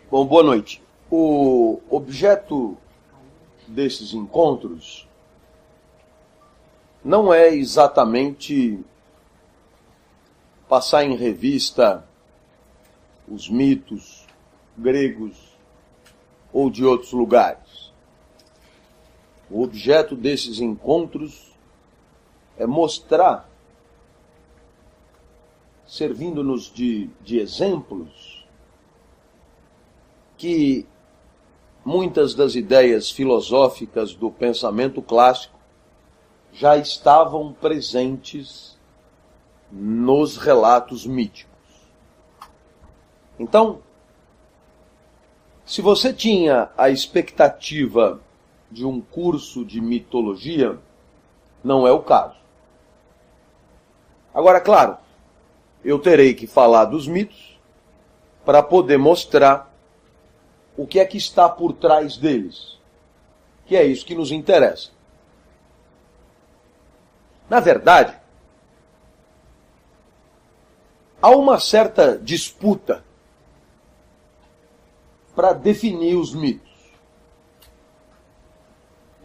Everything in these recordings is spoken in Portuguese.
Bom, boa noite. O objeto desses encontros não é exatamente passar em revista os mitos gregos ou de outros lugares. O objeto desses encontros é mostrar, servindo-nos de exemplos, que muitas das ideias filosóficas do pensamento clássico já estavam presentes nos relatos míticos. Então, se você tinha a expectativa de um curso de mitologia, não é o caso. Agora, claro, eu terei que falar dos mitos para poder mostrar o que é que está por trás deles, que é isso que nos interessa. Na verdade, há uma certa disputa para definir os mitos.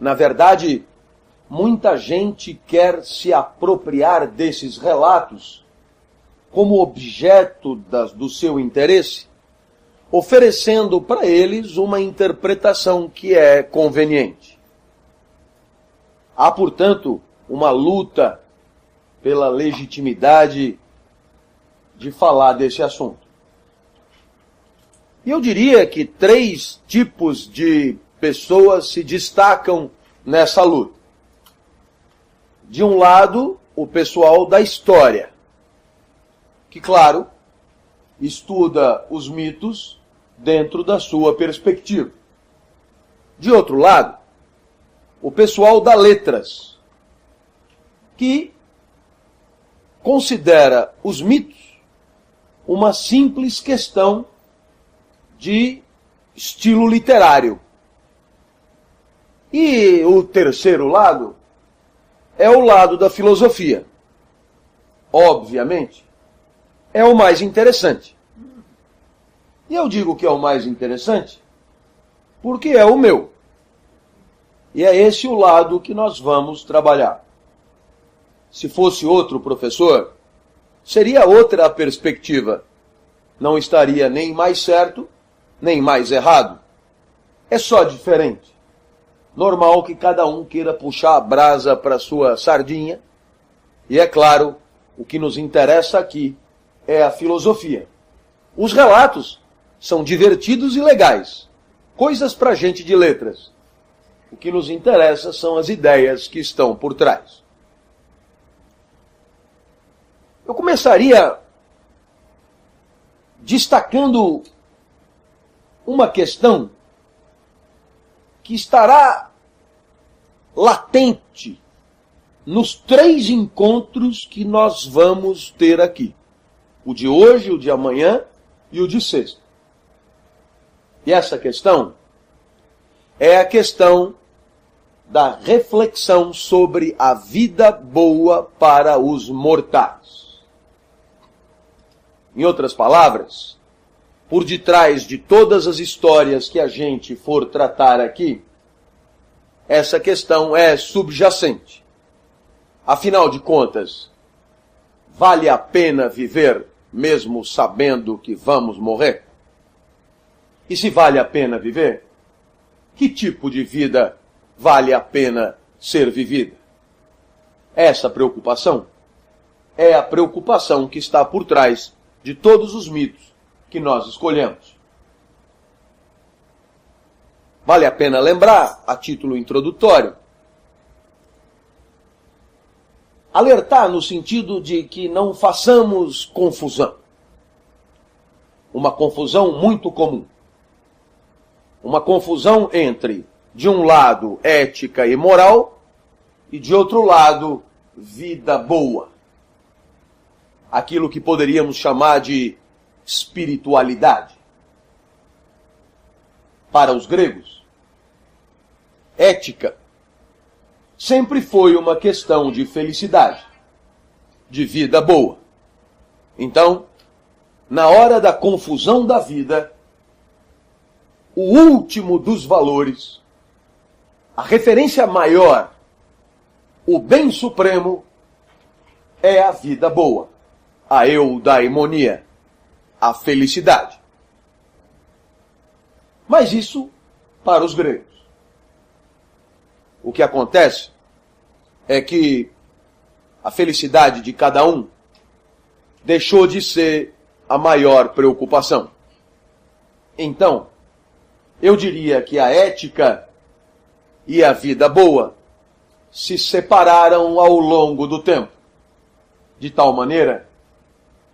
Na verdade, muita gente quer se apropriar desses relatos como objeto do seu interesse, oferecendo para eles uma interpretação que é conveniente. Há, portanto, uma luta pela legitimidade de falar desse assunto. E eu diria que 3 tipos de pessoas se destacam nessa luta. De um lado, o pessoal da história, que, claro, estuda os mitos dentro da sua perspectiva. De outro lado, o pessoal das letras, que considera os mitos uma simples questão de estilo literário. E o terceiro lado é o lado da filosofia. Obviamente, é o mais interessante. E eu digo que é o mais interessante porque é o meu. E é esse o lado que nós vamos trabalhar. Se fosse outro professor, seria outra a perspectiva. Não estaria nem mais certo, nem mais errado. É só diferente. Normal que cada um queira puxar a brasa para sua sardinha. E é claro, o que nos interessa aqui é a filosofia. Os relatos são divertidos e legais. Coisas para gente de letras. O que nos interessa são as ideias que estão por trás. Eu começaria destacando uma questão que estará latente nos 3 encontros que nós vamos ter aqui. O de hoje, o de amanhã e o de sexta. E essa questão é a questão da reflexão sobre a vida boa para os mortais. Em outras palavras, por detrás de todas as histórias que a gente for tratar aqui, essa questão é subjacente. Afinal de contas, vale a pena viver mesmo sabendo que vamos morrer? E se vale a pena viver, que tipo de vida vale a pena ser vivida? Essa preocupação é a preocupação que está por trás de todos os mitos que nós escolhemos. Vale a pena lembrar, a título introdutório, alertar no sentido de que não façamos confusão. Uma confusão muito comum. Uma confusão entre, de um lado, ética e moral, e de outro lado, vida boa. Aquilo que poderíamos chamar de espiritualidade. Para os gregos, ética sempre foi uma questão de felicidade, de vida boa. Então, na hora da confusão da vida, o último dos valores, a referência maior, o bem supremo, é a vida boa, a eudaimonia, a felicidade. Mas isso para os gregos. O que acontece é que a felicidade de cada um deixou de ser a maior preocupação. Então, eu diria que a ética e a vida boa se separaram ao longo do tempo, de tal maneira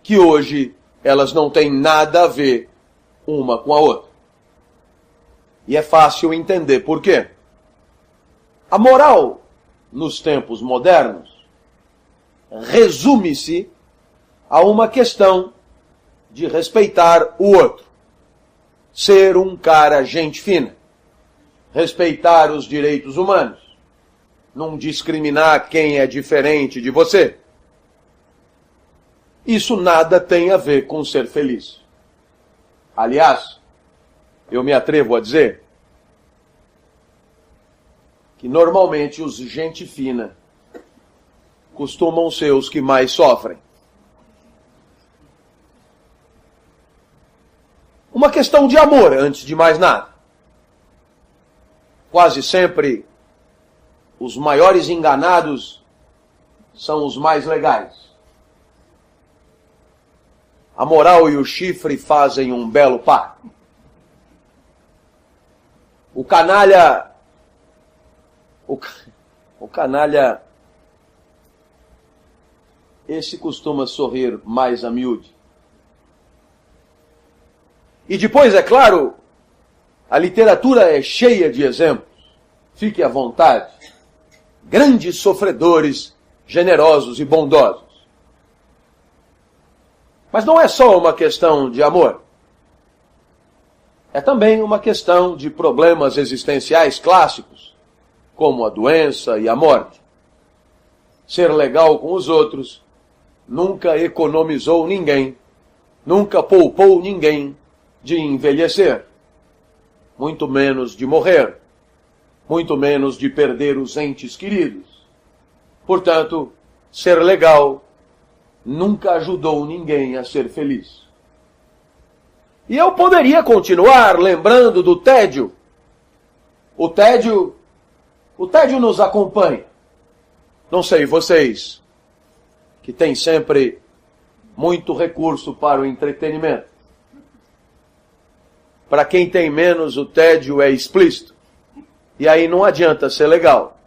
que hoje elas não têm nada a ver uma com a outra. E é fácil entender por quê. A moral, nos tempos modernos, resume-se a uma questão de respeitar o outro, ser um cara gente fina, respeitar os direitos humanos, não discriminar quem é diferente de você. Isso nada tem a ver com ser feliz. Aliás, eu me atrevo a dizer que normalmente os gente fina costumam ser os que mais sofrem. Uma questão de amor, antes de mais nada. Quase sempre, os maiores enganados são os mais legais. A moral e o chifre fazem um belo par. O canalha... O canalha... Esse costuma sorrir mais a miúde. E depois, é claro, a literatura é cheia de exemplos. Fique à vontade. Grandes sofredores, generosos e bondosos. Mas não é só uma questão de amor. É também uma questão de problemas existenciais clássicos, como a doença e a morte. Ser legal com os outros nunca economizou ninguém, nunca poupou ninguém de envelhecer, muito menos de morrer, muito menos de perder os entes queridos. Portanto, ser legal nunca ajudou ninguém a ser feliz. E eu poderia continuar lembrando do tédio. O tédio nos acompanha. Não sei vocês, que têm sempre muito recurso para o entretenimento. Para quem tem menos, o tédio é explícito. E aí não adianta ser legal.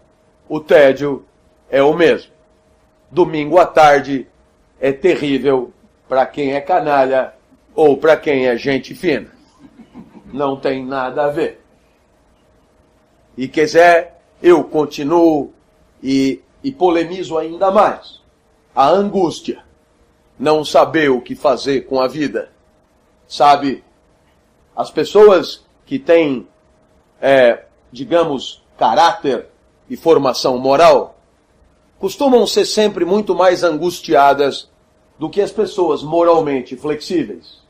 O tédio é o mesmo. Domingo à tarde é terrível para quem é canalha ou para quem é gente fina. Não tem nada a ver. E quiser, eu continuo e polemizo ainda mais. A angústia. Não saber o que fazer com a vida. Sabe, as pessoas que têm, digamos, caráter e formação moral, costumam ser sempre muito mais angustiadas do que as pessoas moralmente flexíveis.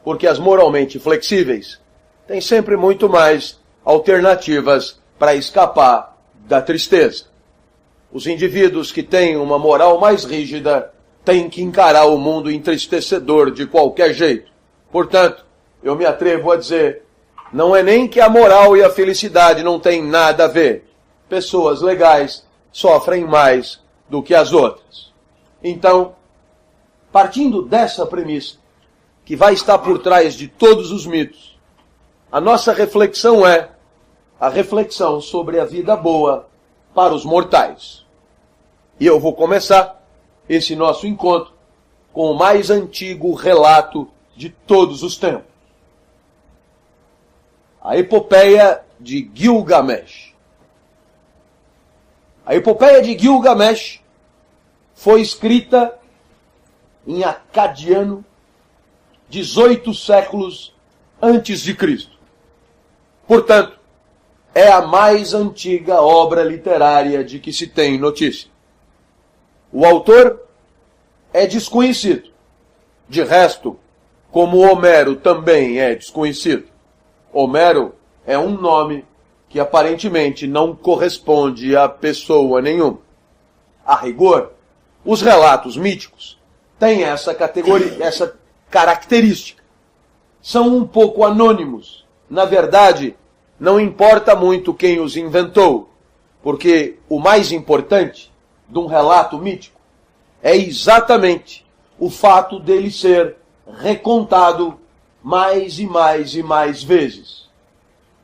Porque as moralmente flexíveis têm sempre muito mais alternativas para escapar da tristeza. Os indivíduos que têm uma moral mais rígida têm que encarar o mundo entristecedor de qualquer jeito. Portanto, eu me atrevo a dizer, não é nem que a moral e a felicidade não têm nada a ver. Pessoas legais sofrem mais do que as outras. Então, partindo dessa premissa, que vai estar por trás de todos os mitos, a nossa reflexão é a reflexão sobre a vida boa para os mortais. E eu vou começar esse nosso encontro com o mais antigo relato de todos os tempos. A epopeia de Gilgamesh. A epopeia de Gilgamesh foi escrita em acadiano 18 séculos antes de Cristo. Portanto, é a mais antiga obra literária de que se tem notícia. O autor é desconhecido. De resto, como Homero também é desconhecido. Homero é um nome que aparentemente não corresponde a pessoa nenhuma. A rigor, os relatos míticos têm essa categoria, essa característica. São um pouco anônimos. Na verdade, não importa muito quem os inventou, porque o mais importante de um relato mítico é exatamente o fato dele ser recontado mais e mais e mais vezes.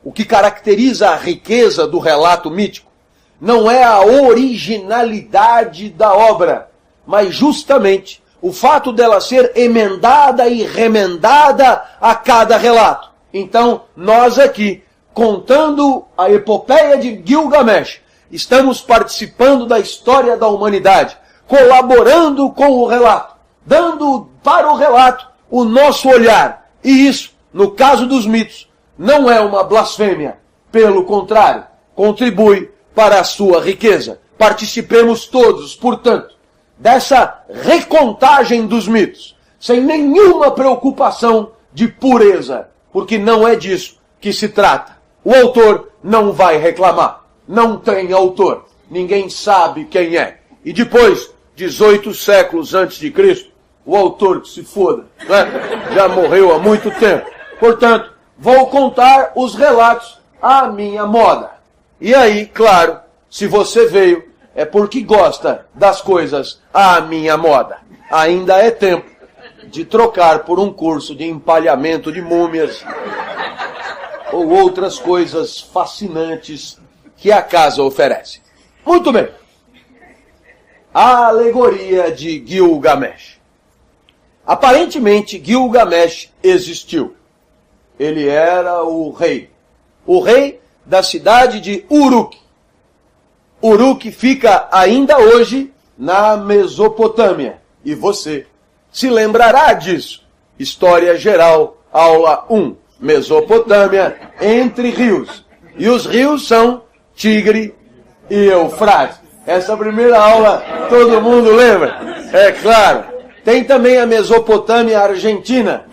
O que caracteriza a riqueza do relato mítico não é a originalidade da obra, mas justamente o fato dela ser emendada e remendada a cada relato. Então, nós aqui, contando a epopeia de Gilgamesh, estamos participando da história da humanidade, colaborando com o relato, dando para o relato o nosso olhar. E isso, no caso dos mitos, não é uma blasfêmia. Pelo contrário, contribui para a sua riqueza. Participemos todos, portanto, dessa recontagem dos mitos, sem nenhuma preocupação de pureza, porque não é disso que se trata. O autor não vai reclamar. Não tem autor. Ninguém sabe quem é. E depois, 18 séculos antes de Cristo, o autor que se foda, né? Já morreu há muito tempo. Portanto, vou contar os relatos à minha moda. E aí, claro, se você veio, é porque gosta das coisas à minha moda. Ainda é tempo de trocar por um curso de empalhamento de múmias ou outras coisas fascinantes que a casa oferece. Muito bem. A alegoria de Gilgamesh. Aparentemente, Gilgamesh existiu. Ele era o rei da cidade de Uruk. Uruk fica ainda hoje na Mesopotâmia. E você se lembrará disso. História geral, aula 1. Mesopotâmia, entre rios. E os rios são Tigre e Eufrates. Essa primeira aula todo mundo lembra? É claro. Tem também a Mesopotâmia Argentina.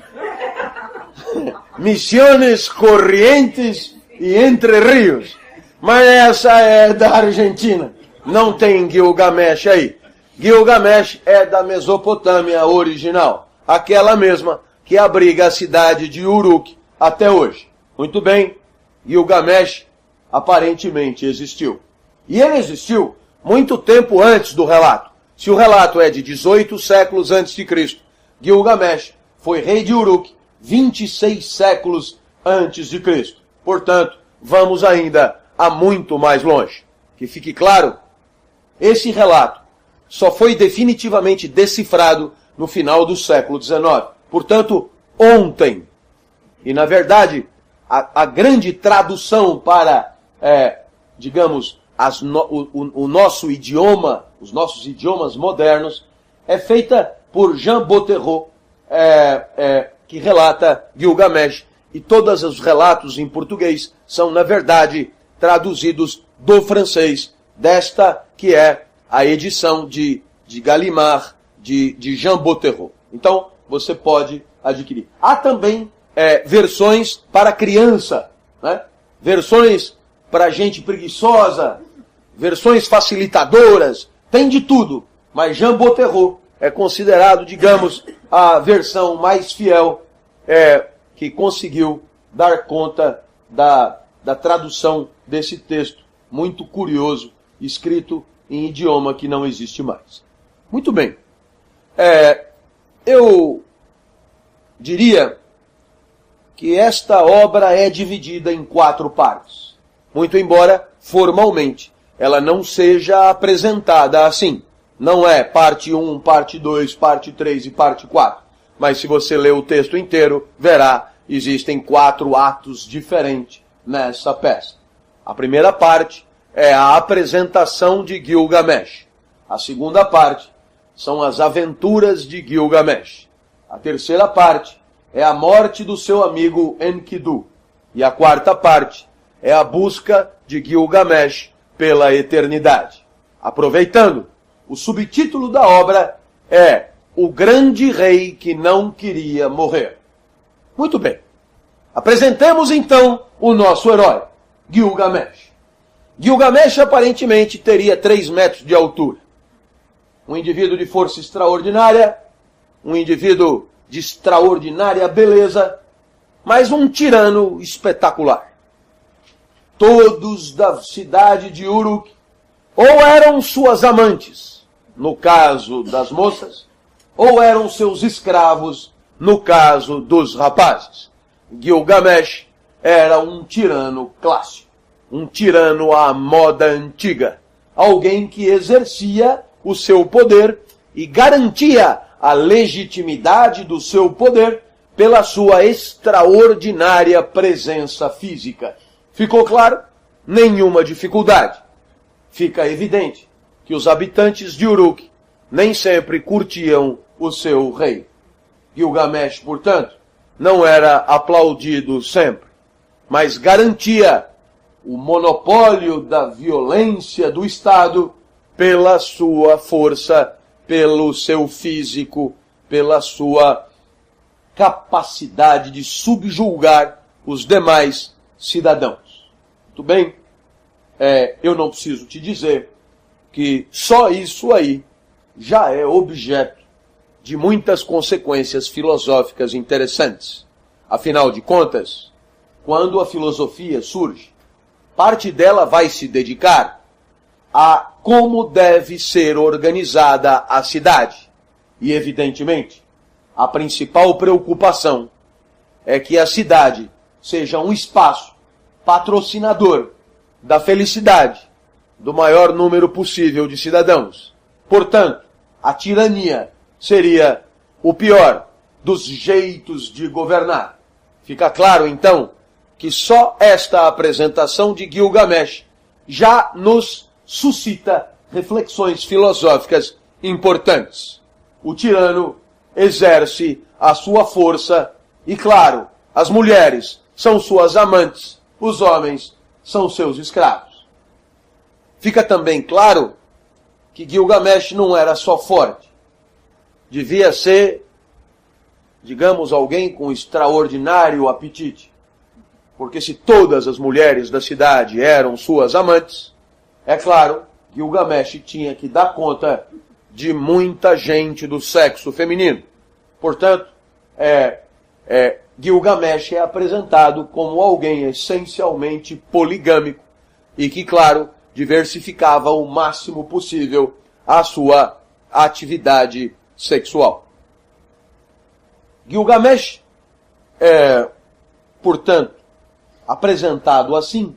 Misiones Corrientes e Entre Rios. Mas essa é da Argentina. Não tem Gilgamesh aí. Gilgamesh é da Mesopotâmia original. Aquela mesma que abriga a cidade de Uruk até hoje. Muito bem, Gilgamesh aparentemente existiu. E ele existiu muito tempo antes do relato. Se o relato é de 18 séculos antes de Cristo, Gilgamesh foi rei de Uruk 26 séculos antes de Cristo. Portanto, vamos ainda a muito mais longe. Que fique claro, esse relato só foi definitivamente decifrado no final do século XIX. Portanto, ontem. E, na verdade, a grande tradução para, digamos, o nosso idioma, os nossos idiomas modernos, é feita por Jean Bottero, que relata Gilgamesh, e todos os relatos em português são, na verdade, traduzidos do francês, desta que é a edição de Gallimard, de Jean Bottero. Então, você pode adquirir. Há também versões para criança, né? Versões para gente preguiçosa, versões facilitadoras, tem de tudo. Mas Jean Bottero é considerado, digamos, a versão mais fiel que conseguiu dar conta da tradução desse texto muito curioso, escrito em idioma que não existe mais. Muito bem. Eu diria que esta obra é dividida em 4 partes. Muito embora, formalmente, ela não seja apresentada assim. Não é parte 1, parte 2, parte 3 e parte 4. Mas se você ler o texto inteiro, verá, existem 4 atos diferentes nessa peça. A primeira parte é a apresentação de Gilgamesh. A segunda parte são as aventuras de Gilgamesh. A terceira parte é a morte do seu amigo Enkidu. E a quarta parte é a busca de Gilgamesh pela eternidade. Aproveitando, o subtítulo da obra é O Grande Rei que Não Queria Morrer. Muito bem. Apresentemos então o nosso herói, Gilgamesh. Gilgamesh aparentemente teria 3 metros de altura. Um indivíduo de força extraordinária, um indivíduo de extraordinária beleza, mas um tirano espetacular. Todos da cidade de Uruk ou eram suas amantes, no caso das moças, ou eram seus escravos, no caso dos rapazes. Gilgamesh era um tirano clássico, um tirano à moda antiga, alguém que exercia o seu poder e garantia a legitimidade do seu poder pela sua extraordinária presença física. Ficou claro? Nenhuma dificuldade. Fica evidente que os habitantes de Uruk nem sempre curtiam o seu rei. Gilgamesh, portanto, não era aplaudido sempre, mas garantia o monopólio da violência do Estado pela sua força, pelo seu físico, pela sua capacidade de subjugar os demais cidadãos. Muito bem? Eu não preciso te dizer que só isso aí já é objeto de muitas consequências filosóficas interessantes. Afinal de contas, quando a filosofia surge, parte dela vai se dedicar a como deve ser organizada a cidade. E, evidentemente, a principal preocupação é que a cidade seja um espaço patrocinador da felicidade do maior número possível de cidadãos. Portanto, a tirania seria o pior dos jeitos de governar. Fica claro, então, que só esta apresentação de Gilgamesh já nos suscita reflexões filosóficas importantes. O tirano exerce a sua força e, claro, as mulheres são suas amantes, os homens são seus escravos. Fica também claro que Gilgamesh não era só forte. Devia ser, digamos, alguém com extraordinário apetite. Porque se todas as mulheres da cidade eram suas amantes, é claro, Gilgamesh tinha que dar conta de muita gente do sexo feminino. Portanto, Gilgamesh é apresentado como alguém essencialmente poligâmico e que, claro, diversificava o máximo possível a sua atividade sexual. Gilgamesh portanto, apresentado assim,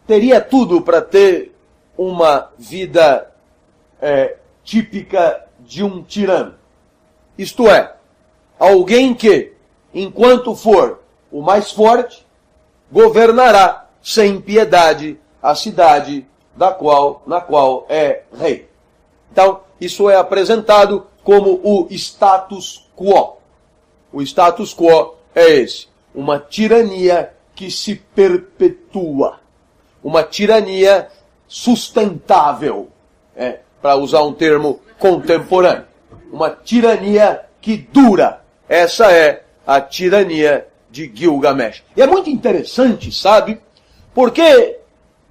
teria tudo para ter uma vida típica de um tirano. Isto é, alguém que, enquanto for o mais forte, governará sem piedade a cidade na qual é rei. Então, isso é apresentado como o status quo. O status quo é esse, uma tirania que se perpetua, uma tirania sustentável, para usar um termo contemporâneo, uma tirania que dura. Essa é a tirania de Gilgamesh. E é muito interessante, sabe? Porque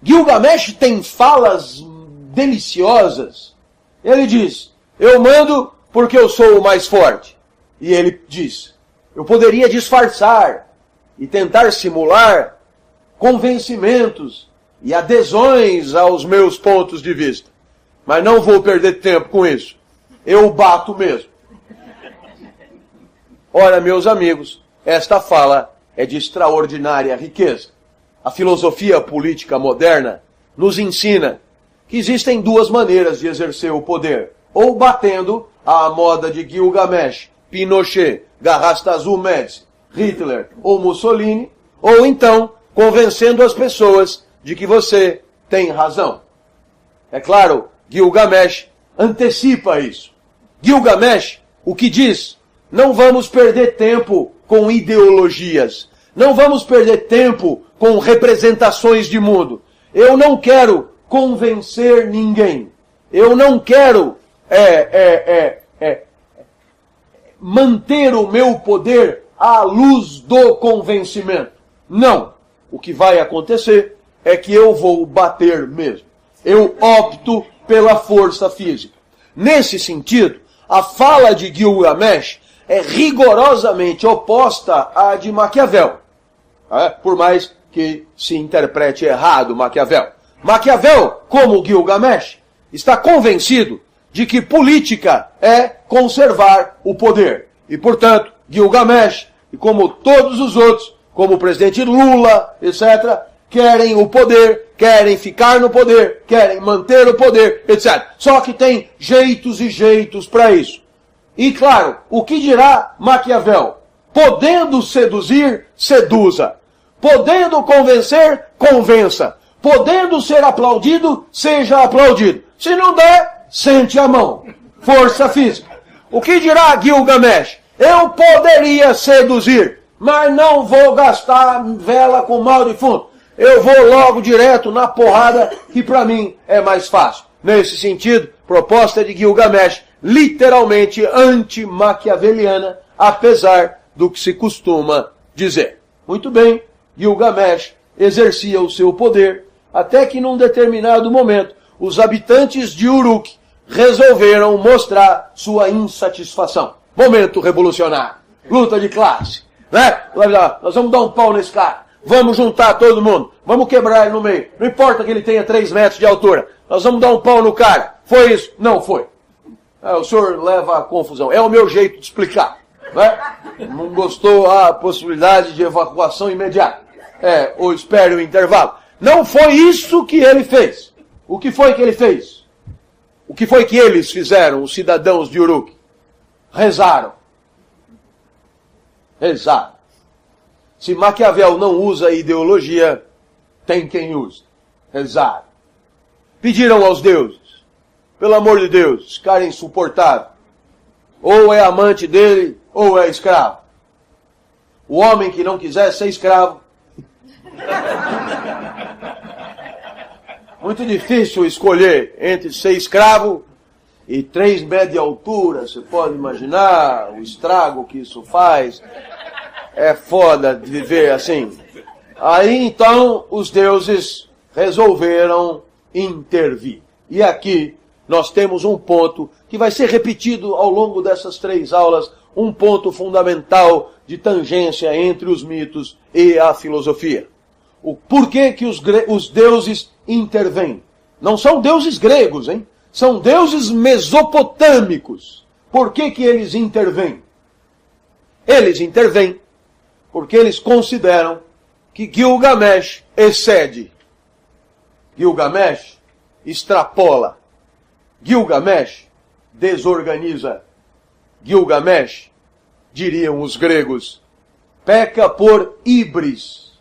Gilgamesh tem falas deliciosas. Ele diz, eu mando porque eu sou o mais forte. E ele diz, eu poderia disfarçar e tentar simular convencimentos e adesões aos meus pontos de vista. Mas não vou perder tempo com isso. Eu bato mesmo. Ora, meus amigos, esta fala é de extraordinária riqueza. A filosofia política moderna nos ensina que existem duas maneiras de exercer o poder. Ou batendo à moda de Gilgamesh, Pinochet, Garrastazu Médici, Hitler ou Mussolini, ou então convencendo as pessoas de que você tem razão. É claro, Gilgamesh antecipa isso. Gilgamesh, o que diz? Não vamos perder tempo com ideologias. Não vamos perder tempo com representações de mundo. Eu não quero convencer ninguém. Eu não quero manter o meu poder à luz do convencimento. Não. O que vai acontecer é que eu vou bater mesmo. Eu opto pela força física. Nesse sentido, a fala de Gilgamesh é rigorosamente oposta à de Maquiavel. Por mais que se interprete errado Maquiavel. Maquiavel, como Gilgamesh, está convencido de que política é conservar o poder. E, portanto, Gilgamesh, e como todos os outros, como o presidente Lula, etc., querem o poder, querem ficar no poder, querem manter o poder, etc. Só que tem jeitos e jeitos para isso. E, claro, o que dirá Maquiavel? Podendo seduzir, seduza. Podendo convencer, convença. Podendo ser aplaudido, seja aplaudido. Se não der, sente a mão. Força física. O que dirá Gilgamesh? Eu poderia seduzir, mas não vou gastar vela com mal de fundo. Eu vou logo direto na porrada, que para mim é mais fácil. Nesse sentido, proposta de Gilgamesh, literalmente anti-maquiaveliana, apesar do que se costuma dizer. Muito bem, Gilgamesh exercia o seu poder, até que num determinado momento, os habitantes de Uruk resolveram mostrar sua insatisfação. Momento revolucionário. Luta de classe. Né? Nós vamos dar um pau nesse cara. Vamos juntar todo mundo. Vamos quebrar ele no meio. Não importa que ele tenha 3 metros de altura. Nós vamos dar um pau no cara. Foi isso? Não foi. O senhor leva a confusão. É o meu jeito de explicar. Né? Não gostou a possibilidade de evacuação imediata. Ou espere o intervalo. Não foi isso que ele fez. O que foi que ele fez? O que foi que eles fizeram, os cidadãos de Uruk? Rezaram. Rezaram. Se Maquiavel não usa ideologia, tem quem usa. Rezaram. Pediram aos deuses, pelo amor de Deus, esse cara é insuportável. Ou é amante dele, ou é escravo. O homem que não quiser ser escravo. Muito difícil escolher entre ser escravo e 3 metros de altura. Você pode imaginar o estrago que isso faz. É foda de viver assim. Aí então os deuses resolveram intervir. E aqui nós temos um ponto que vai ser repetido ao longo dessas 3 aulas, um ponto fundamental de tangência entre os mitos e a filosofia. O porquê que os deuses intervêm? Não são deuses gregos, hein? São deuses mesopotâmicos. Por que que eles intervêm? Eles intervêm porque eles consideram que Gilgamesh excede. Gilgamesh extrapola. Gilgamesh desorganiza. Gilgamesh, diriam os gregos, peca por híbris,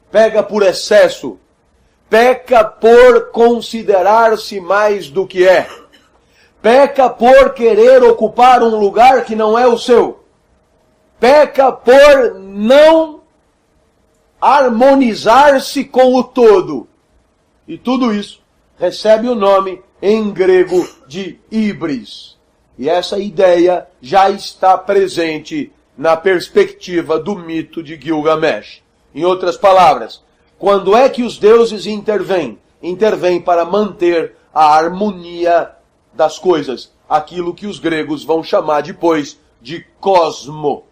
peca por excesso, peca por considerar-se mais do que é, peca por querer ocupar um lugar que não é o seu, peca por não harmonizar-se com o todo. E tudo isso recebe o nome em grego de híbris. E essa ideia já está presente na perspectiva do mito de Gilgamesh. Em outras palavras, quando é que os deuses intervêm? Intervêm para manter a harmonia das coisas. Aquilo que os gregos vão chamar depois de cosmo.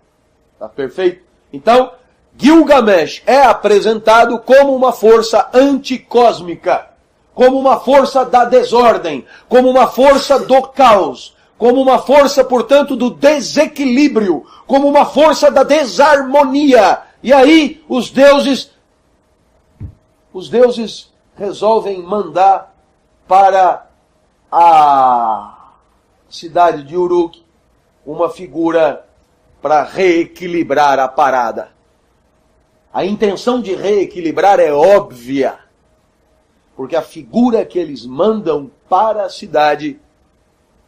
Tá perfeito? Então, Gilgamesh é apresentado como uma força anticósmica, como uma força da desordem, como uma força do caos, como uma força, portanto, do desequilíbrio, como uma força da desarmonia. E aí os deuses resolvem mandar para a cidade de Uruk uma figura para reequilibrar a parada. A intenção de reequilibrar é óbvia, porque a figura que eles mandam para a cidade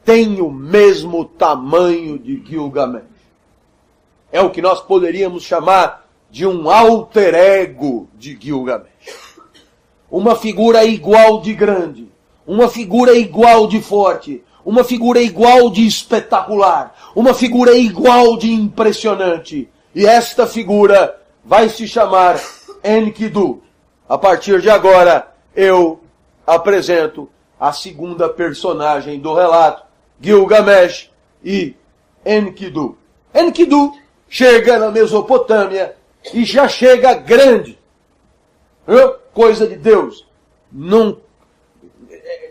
tem o mesmo tamanho de Gilgamesh. É o que nós poderíamos chamar de um alter ego de Gilgamesh. Uma figura igual de grande, uma figura igual de forte, uma figura igual de espetacular, uma figura igual de impressionante. E esta figura vai se chamar Enkidu. A partir de agora, eu apresento a segunda personagem do relato, Gilgamesh e Enkidu. Enkidu chega na Mesopotâmia e já chega grande. Coisa de Deus. Não...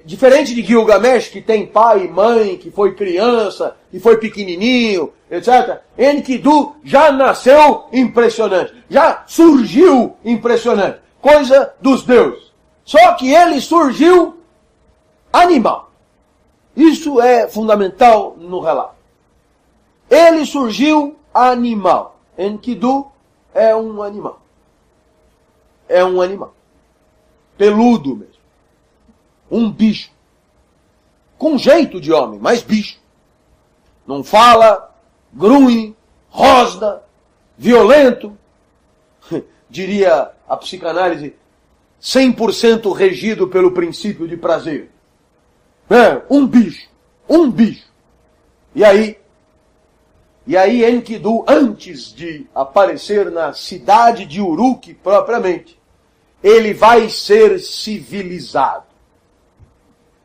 Diferente de Gilgamesh, que tem pai e mãe, que foi criança, que foi pequenininho, etc. Enkidu já nasceu impressionante. Já surgiu impressionante. Coisa dos deuses. Só que ele surgiu animal. Isso é fundamental no relato. Ele surgiu animal. Enkidu é um animal. É um animal. Peludo mesmo. Um bicho. Com jeito de homem, mas bicho. Não fala, grunhe, rosna, violento. Diria a psicanálise, 100% regido pelo princípio de prazer. Um bicho. Um bicho. E aí Enkidu, antes de aparecer na cidade de Uruk propriamente, ele vai ser civilizado.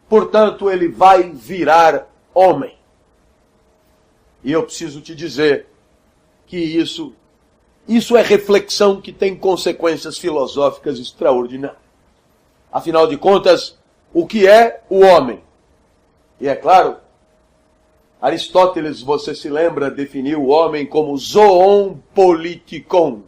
Portanto, ele vai virar homem. E eu preciso te dizer que isso é reflexão que tem consequências filosóficas extraordinárias. Afinal de contas, o que é o homem? E é claro, Aristóteles, você se lembra, definiu o homem como zoon politikon.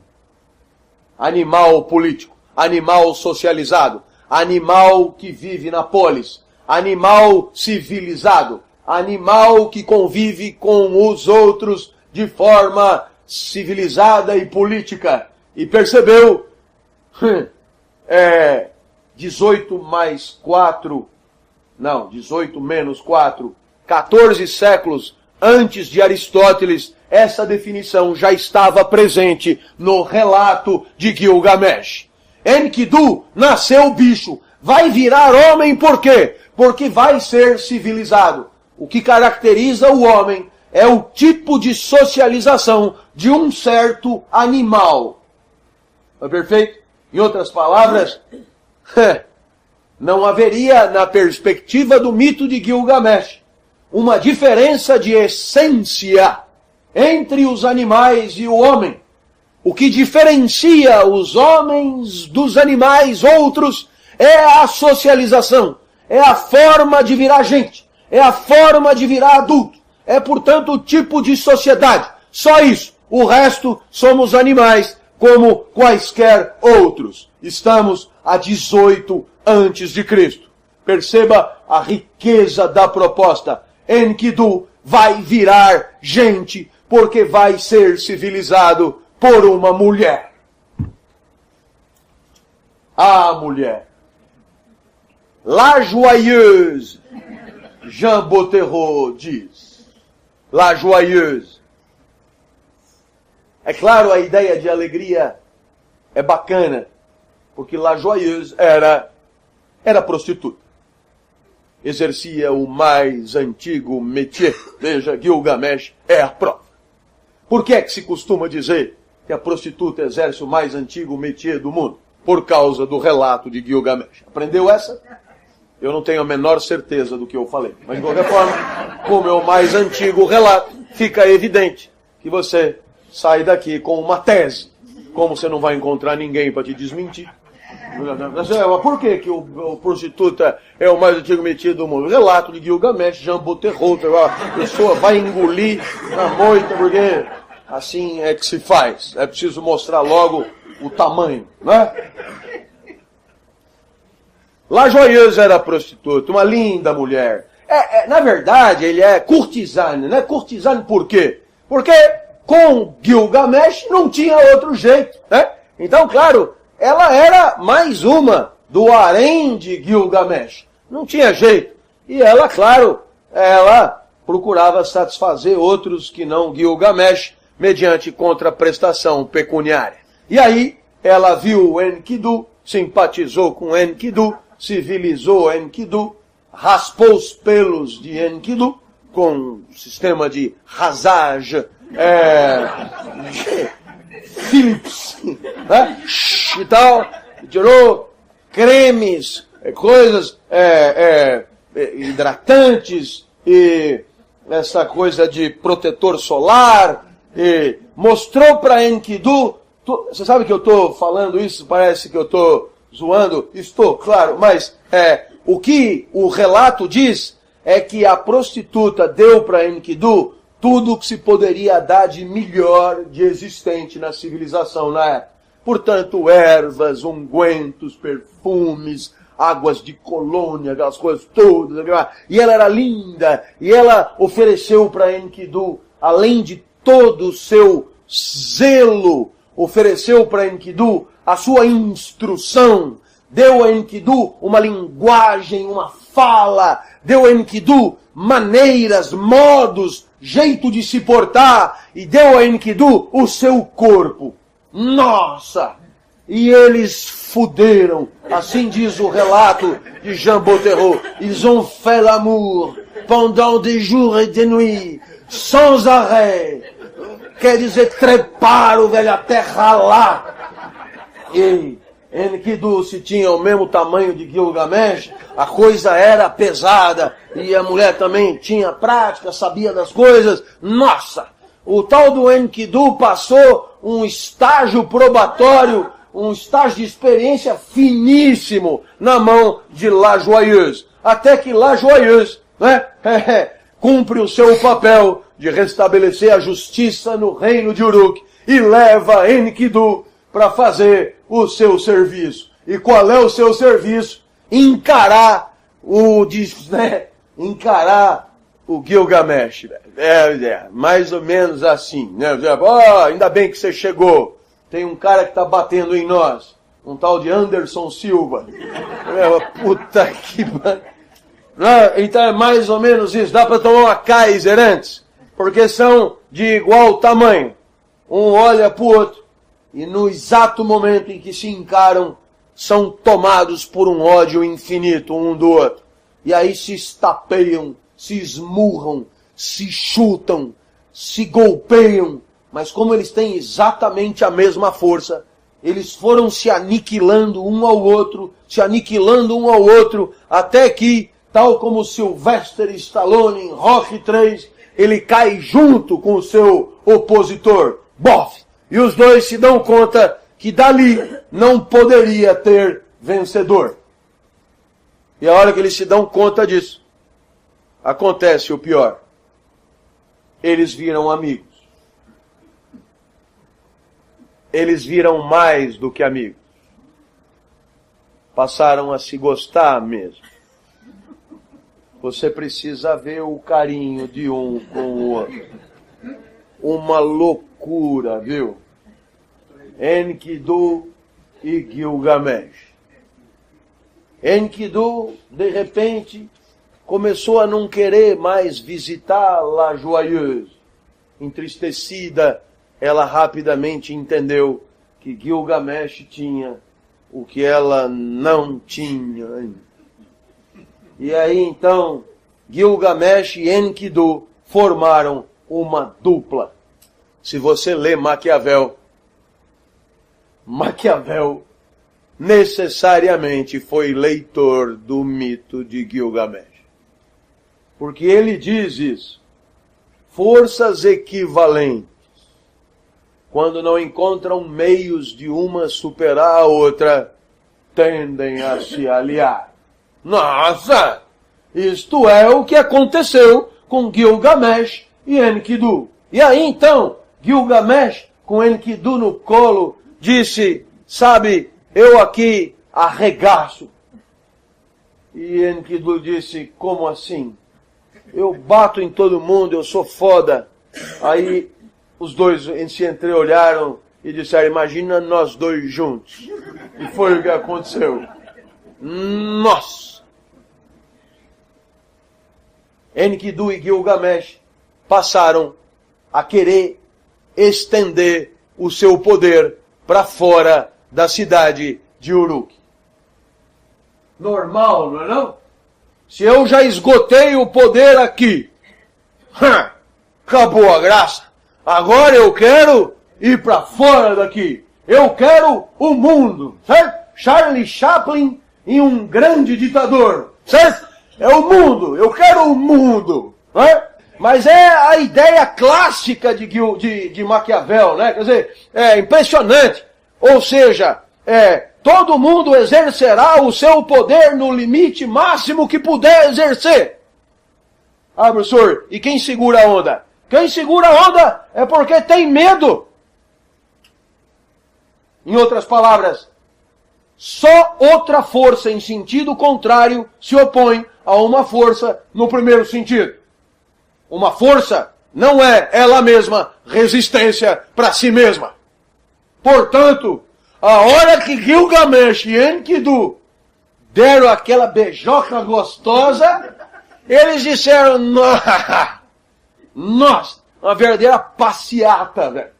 Animal político, animal socializado, animal que vive na polis, animal civilizado, animal que convive com os outros de forma civilizada e política. E percebeu, 18 menos 4, 14 séculos antes de Aristóteles, essa definição já estava presente no relato de Gilgamesh. Enkidu nasceu bicho, vai virar homem por quê? Porque vai ser civilizado. O que caracteriza o homem é o tipo de socialização de um certo animal. Foi perfeito? Em outras palavras, não haveria, na perspectiva do mito de Gilgamesh, uma diferença de essência entre os animais e o homem. O que diferencia os homens dos animais outros é a socialização, é a forma de virar gente, é a forma de virar adulto, é, portanto, o tipo de sociedade. Só isso. O resto somos animais como quaisquer outros. Estamos a 18 antes de Cristo. Perceba a riqueza da proposta. Enkidu vai virar gente porque vai ser civilizado por uma mulher. A mulher. La Joyeuse, Jean Bottero diz. La Joyeuse. É claro, a ideia de alegria é bacana, porque La Joyeuse era prostituta. Exercia o mais antigo métier. Veja, Gilgamesh é a prova. Por que é que se costuma dizer que a prostituta exerce o mais antigo métier do mundo? Por causa do relato de Gilgamesh. Aprendeu essa? Eu não tenho a menor certeza do que eu falei. Mas, de qualquer forma, como é o mais antigo relato, fica evidente que você sai daqui com uma tese. Como você não vai encontrar ninguém para te desmentir. Mas por que o prostituta é o mais antigo métier do mundo? O relato de Gilgamesh, Jean Bottero, a pessoa vai engolir na moita, porque assim é que se faz. É preciso mostrar logo o tamanho, né? La Joyeuse era prostituta, uma linda mulher. Na verdade, ele é courtisane, né? Courtisane por quê? Porque com Gilgamesh não tinha outro jeito, né? Então, claro, ela era mais uma do harém de Gilgamesh. Não tinha jeito. E ela, claro, ela procurava satisfazer outros que não Gilgamesh mediante contraprestação pecuniária. E aí, ela viu Enkidu, simpatizou com Enkidu, civilizou Enkidu, raspou os pelos de Enkidu, com sistema de rasage, Philips, né? E tal, tirou cremes, coisas hidratantes e essa coisa de protetor solar, e mostrou para Enkidu. Você sabe que eu estou falando isso, parece que eu estou zoando, estou, claro, mas o que o relato diz é que a prostituta deu para Enkidu tudo o que se poderia dar de melhor de existente na civilização na época. Portanto, ervas, ungüentos, perfumes, águas de colônia, aquelas coisas todas. E ela era linda, e ela ofereceu para Enkidu, além de todo o seu zelo, ofereceu para Enkidu a sua instrução, deu a Enkidu uma linguagem, uma fala, deu a Enkidu maneiras, modos, jeito de se portar, e deu a Enkidu o seu corpo. Nossa! E eles fuderam, assim diz o relato de Jean Bottero. Ils ont fait l'amour pendant des jours et des nuits, sans arrêt. Quer dizer, treparam, velho, até ralar. E Enkidu, se tinha o mesmo tamanho de Gilgamesh, a coisa era pesada. E a mulher também tinha prática, sabia das coisas. Nossa! O tal do Enkidu passou um estágio probatório, um estágio de experiência finíssimo na mão de La Joyeuse. Até que La Joyeuse, né, cumpre o seu papel de restabelecer a justiça no reino de Uruk e leva Enkidu para fazer o seu serviço. E qual é o seu serviço? Encarar o Gilgamesh. Mais ou menos assim, né? Ainda bem que você chegou. Tem um cara que está batendo em nós. Um tal de Anderson Silva. Puta que... Então é mais ou menos isso. Dá para tomar uma Kaiser antes. Porque são de igual tamanho. Um olha para o outro. E no exato momento em que se encaram, são tomados por um ódio infinito um do outro. E aí se estapeiam, se esmurram, se chutam, se golpeiam. Mas como eles têm exatamente a mesma força, eles foram se aniquilando um ao outro, até que, tal como Sylvester Stallone em Rocky 3, ele cai junto com o seu opositor, bof! E os dois se dão conta que dali não poderia ter vencedor. E a hora que eles se dão conta disso, acontece o pior. Eles viram amigos. Eles viram mais do que amigos. Passaram a se gostar mesmo. Você precisa ver o carinho de um com o outro. Uma loucura, viu? Enkidu e Gilgamesh. Enkidu, de repente, começou a não querer mais visitar La Joyeuse. Entristecida, ela rapidamente entendeu que Gilgamesh tinha o que ela não tinha ainda. E aí então, Gilgamesh e Enkidu formaram uma dupla. Se você lê Maquiavel necessariamente foi leitor do mito de Gilgamesh. Porque ele diz isso. Forças equivalentes, quando não encontram meios de uma superar a outra, tendem a se aliar. Nossa! Isto é o que aconteceu com Gilgamesh e Enkidu. E aí então, Gilgamesh, com Enkidu no colo, disse, sabe, eu aqui arregaço. E Enkidu disse, como assim? Eu bato em todo mundo, eu sou foda. Aí os dois se entreolharam e disseram, imagina nós dois juntos. E foi o que aconteceu. Nossa! Enkidu e Gilgamesh passaram a querer estender o seu poder para fora da cidade de Uruk. Normal, não é não? Se eu já esgotei o poder aqui, Acabou a graça. Agora eu quero ir para fora daqui. Eu quero o mundo, certo? Charlie Chaplin e um grande ditador, certo? É o mundo, eu quero o mundo, né? Mas é a ideia clássica de Maquiavel, né? Quer dizer, é impressionante. Ou seja, todo mundo exercerá o seu poder no limite máximo que puder exercer. Ah, professor, e quem segura a onda? Quem segura a onda é porque tem medo. Em outras palavras, só outra força em sentido contrário se opõe a uma força no primeiro sentido. Uma força não é ela mesma resistência para si mesma. Portanto, a hora que Gilgamesh e Enkidu deram aquela beijoca gostosa, eles disseram, nossa, uma verdadeira passeata, velho.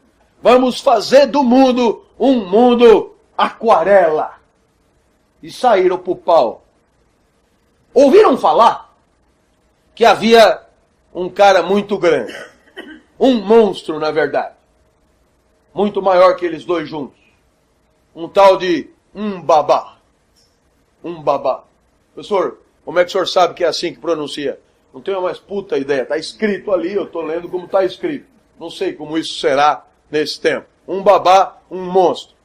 Vamos fazer do mundo um mundo aquarela. E saíram pro pau. Ouviram falar que havia um cara muito grande. Um monstro, na verdade. Muito maior que eles dois juntos. Um tal de Umbaba. Umbaba. Professor, como é que o senhor sabe que é assim que pronuncia? Não tenho a mais puta ideia. Está escrito ali, eu estou lendo como está escrito. Não sei como isso será nesse tempo. Umbaba, um monstro.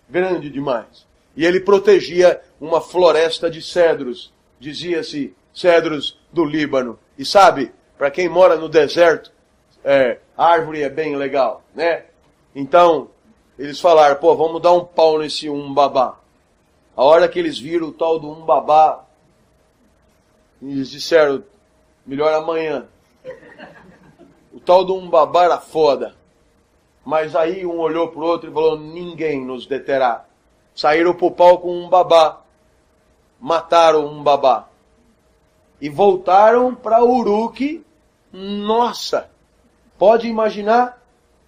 Grande demais. E ele protegia uma floresta de cedros. Dizia-se cedros do Líbano. E sabe, para quem mora no deserto, árvore é bem legal, né? Então, eles falaram, pô, vamos dar um pau nesse Umbaba. A hora que eles viram o tal do Umbaba, eles disseram, melhor amanhã. O tal do Umbaba era foda. Mas aí um olhou pro outro e falou, ninguém nos deterá. Saíram pro pau com Umbaba. Mataram Umbaba. E voltaram para Uruk. Nossa! Pode imaginar?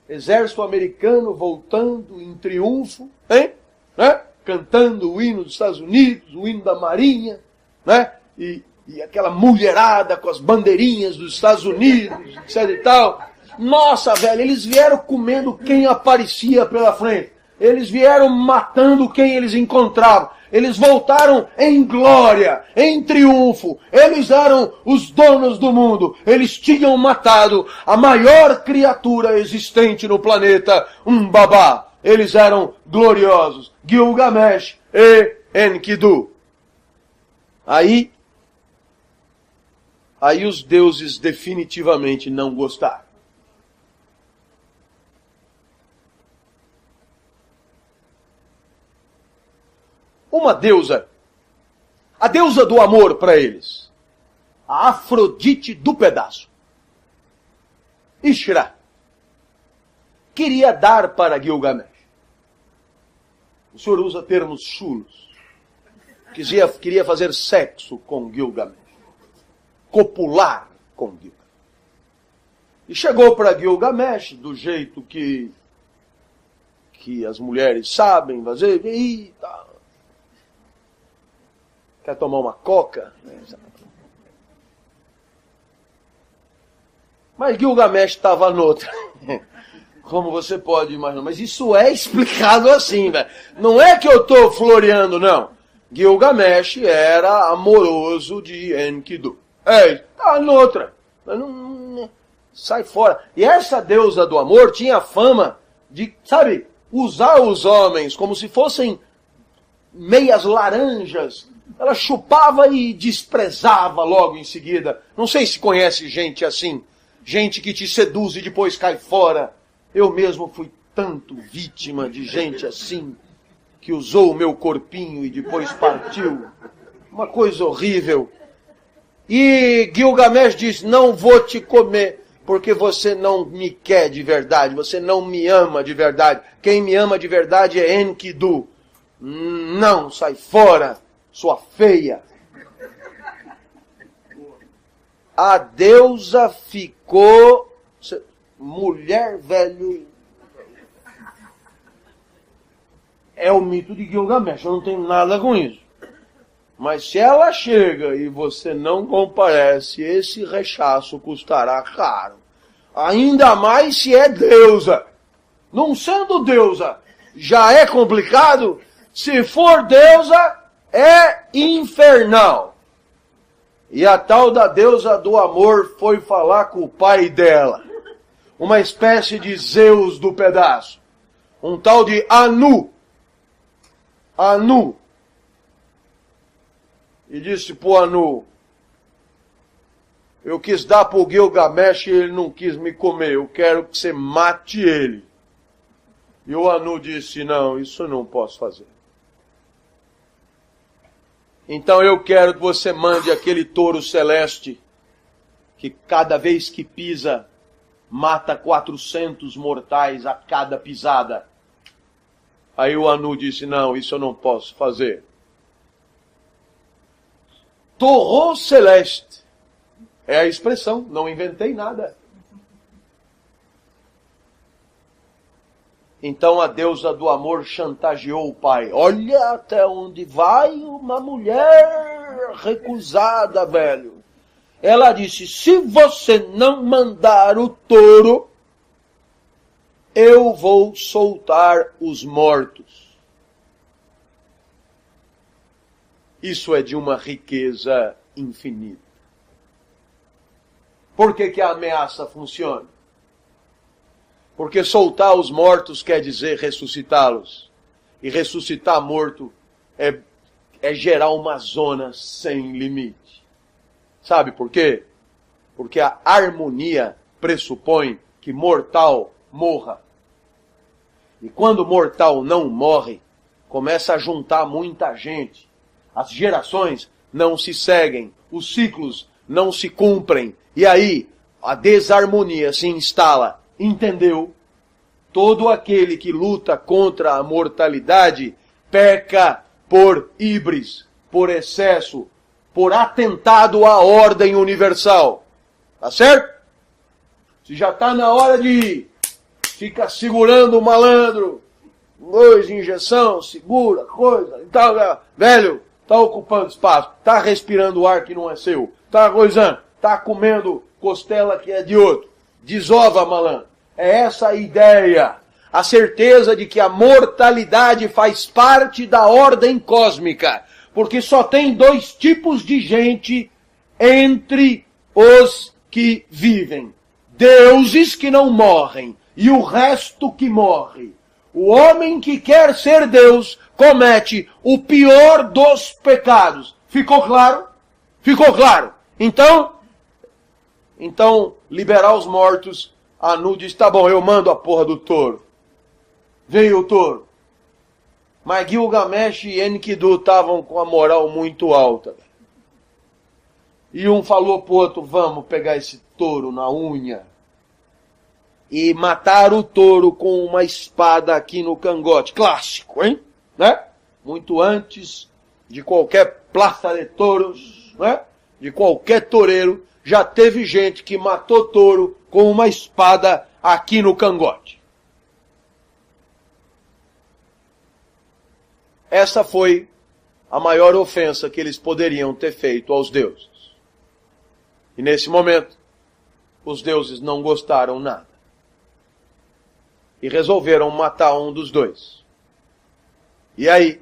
Exército americano voltando em triunfo, hein? Né? Cantando o hino dos Estados Unidos, o hino da Marinha, né? E aquela mulherada com as bandeirinhas dos Estados Unidos, etc e tal. Nossa, velho, eles vieram comendo quem aparecia pela frente. Eles vieram matando quem eles encontravam. Eles voltaram em glória, em triunfo. Eles eram os donos do mundo. Eles tinham matado a maior criatura existente no planeta, Umbaba. Eles eram gloriosos, Gilgamesh e Enkidu. Aí os deuses definitivamente não gostaram. Uma deusa, a deusa do amor para eles, a Afrodite do pedaço, Ishra, queria dar para Gilgamesh. O senhor usa termos chulos. Queria fazer sexo com Gilgamesh. Copular com Gilgamesh. E chegou para Gilgamesh do jeito que as mulheres sabem fazer. E tal. Quer tomar uma coca? Mas Gilgamesh estava noutra. Como você pode imaginar. Mas isso é explicado assim, velho. Não é que eu estou floreando, não. Gilgamesh era amoroso de Enkidu. Estava noutra. Sai fora. E essa deusa do amor tinha fama de, sabe, usar os homens como se fossem meias laranjas. Ela chupava e desprezava logo em seguida. Não sei se conhece gente assim. Gente que te seduz e depois cai fora. Eu mesmo fui tanto vítima de gente assim, que usou o meu corpinho e depois partiu. Uma coisa horrível. E Gilgamesh diz, não vou te comer, porque você não me quer de verdade, você não me ama de verdade. Quem me ama de verdade é Enkidu. Não, sai fora, sua feia. A deusa ficou... Mulher, velho... É o mito de Gilgamesh, eu não tenho nada com isso. Mas se ela chega e você não comparece, esse rechaço custará caro. Ainda mais se é deusa. Não sendo deusa, já é complicado. Se for deusa, é infernal. E a tal da deusa do amor foi falar com o pai dela. Uma espécie de Zeus do pedaço. Um tal de Anu. Anu. E disse pro Anu: eu quis dar pro Gilgamesh e ele não quis me comer. Eu quero que você mate ele. E o Anu disse: não, isso eu não posso fazer. Então eu quero que você mande aquele touro celeste que cada vez que pisa mata 400 mortais a cada pisada. Aí o Anu disse: não, isso eu não posso fazer. Taureau celeste. É a expressão, não inventei nada. Então a deusa do amor chantageou o pai. Olha até onde vai uma mulher recusada, velho. Ela disse: se você não mandar o touro, eu vou soltar os mortos. Isso é de uma riqueza infinita. Por que a ameaça funciona? Porque soltar os mortos quer dizer ressuscitá-los. E ressuscitar morto é gerar uma zona sem limite. Sabe por quê? Porque a harmonia pressupõe que mortal morra. E quando mortal não morre, começa a juntar muita gente. As gerações não se seguem, os ciclos não se cumprem. E aí a desarmonia se instala. Entendeu? Todo aquele que luta contra a mortalidade peca por híbris, por excesso, por atentado à ordem universal. Tá certo? Se já está na hora de ir, fica segurando o malandro, 2 injeção, segura, coisa e tal. Velho, tá ocupando espaço, tá respirando o ar que não é seu, tá coisando, tá comendo costela que é de outro. Desova, malandro. É essa a ideia. A certeza de que a mortalidade faz parte da ordem cósmica. Porque só tem 2 tipos de gente entre os que vivem. Deuses que não morrem e o resto que morre. O homem que quer ser Deus comete o pior dos pecados. Ficou claro? Ficou claro. Então, liberar os mortos. Anu diz: tá bom, eu mando a porra do touro. Veio o touro. Mas Gilgamesh e Enkidu estavam com a moral muito alta. E um falou pro outro: vamos pegar esse touro na unha. E matar o touro com uma espada aqui no cangote. Clássico, hein? Né? Muito antes de qualquer plaça de touros, né? De qualquer toureiro, já teve gente que matou touro com uma espada aqui no cangote. Essa foi a maior ofensa que eles poderiam ter feito aos deuses. E nesse momento, os deuses não gostaram nada. E resolveram matar um dos 2. E aí,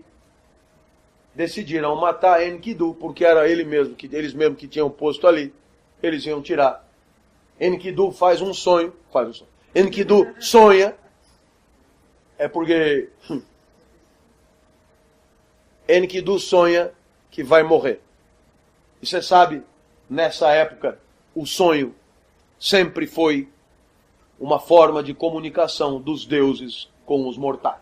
decidiram matar Enkidu, porque era eles mesmos que tinham posto ali. Eles iam tirar. Enkidu faz um sonho. Enkidu sonha. É porque Enkidu sonha que vai morrer. E você sabe, nessa época, o sonho sempre foi uma forma de comunicação dos deuses com os mortais.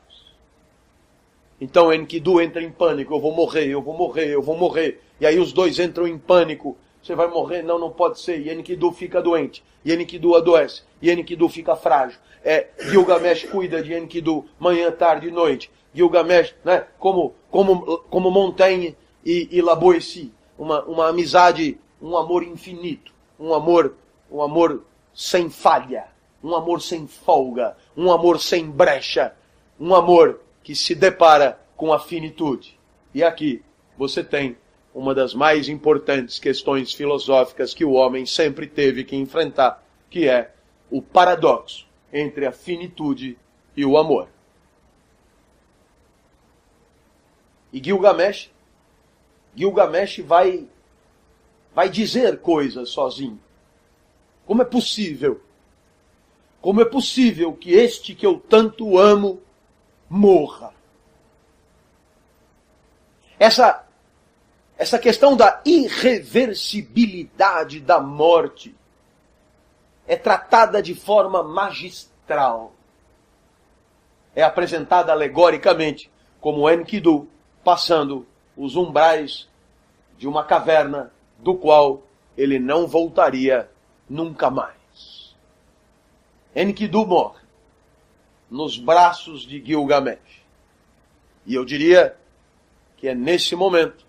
Então Enkidu entra em pânico: eu vou morrer, eu vou morrer, eu vou morrer. E aí os 2 entram em pânico: você vai morrer? Não, não pode ser. E Enkidu fica doente. E Enkidu adoece. E Enkidu fica frágil. Gilgamesh cuida de Enkidu manhã, tarde e noite. Gilgamesh, né, como Montaigne e La Boétie, uma amizade, um amor infinito, um amor sem falha, um amor sem folga, um amor sem brecha, um amor que se depara com a finitude. E aqui você tem uma das mais importantes questões filosóficas que o homem sempre teve que enfrentar, que é o paradoxo entre a finitude e o amor. E Gilgamesh vai dizer coisas sozinho. Como é possível? Como é possível que este que eu tanto amo morra? Essa questão da irreversibilidade da morte é tratada de forma magistral. É apresentada alegoricamente como Enkidu passando os umbrais de uma caverna do qual ele não voltaria nunca mais. Enkidu morre nos braços de Gilgamesh. E eu diria que é nesse momento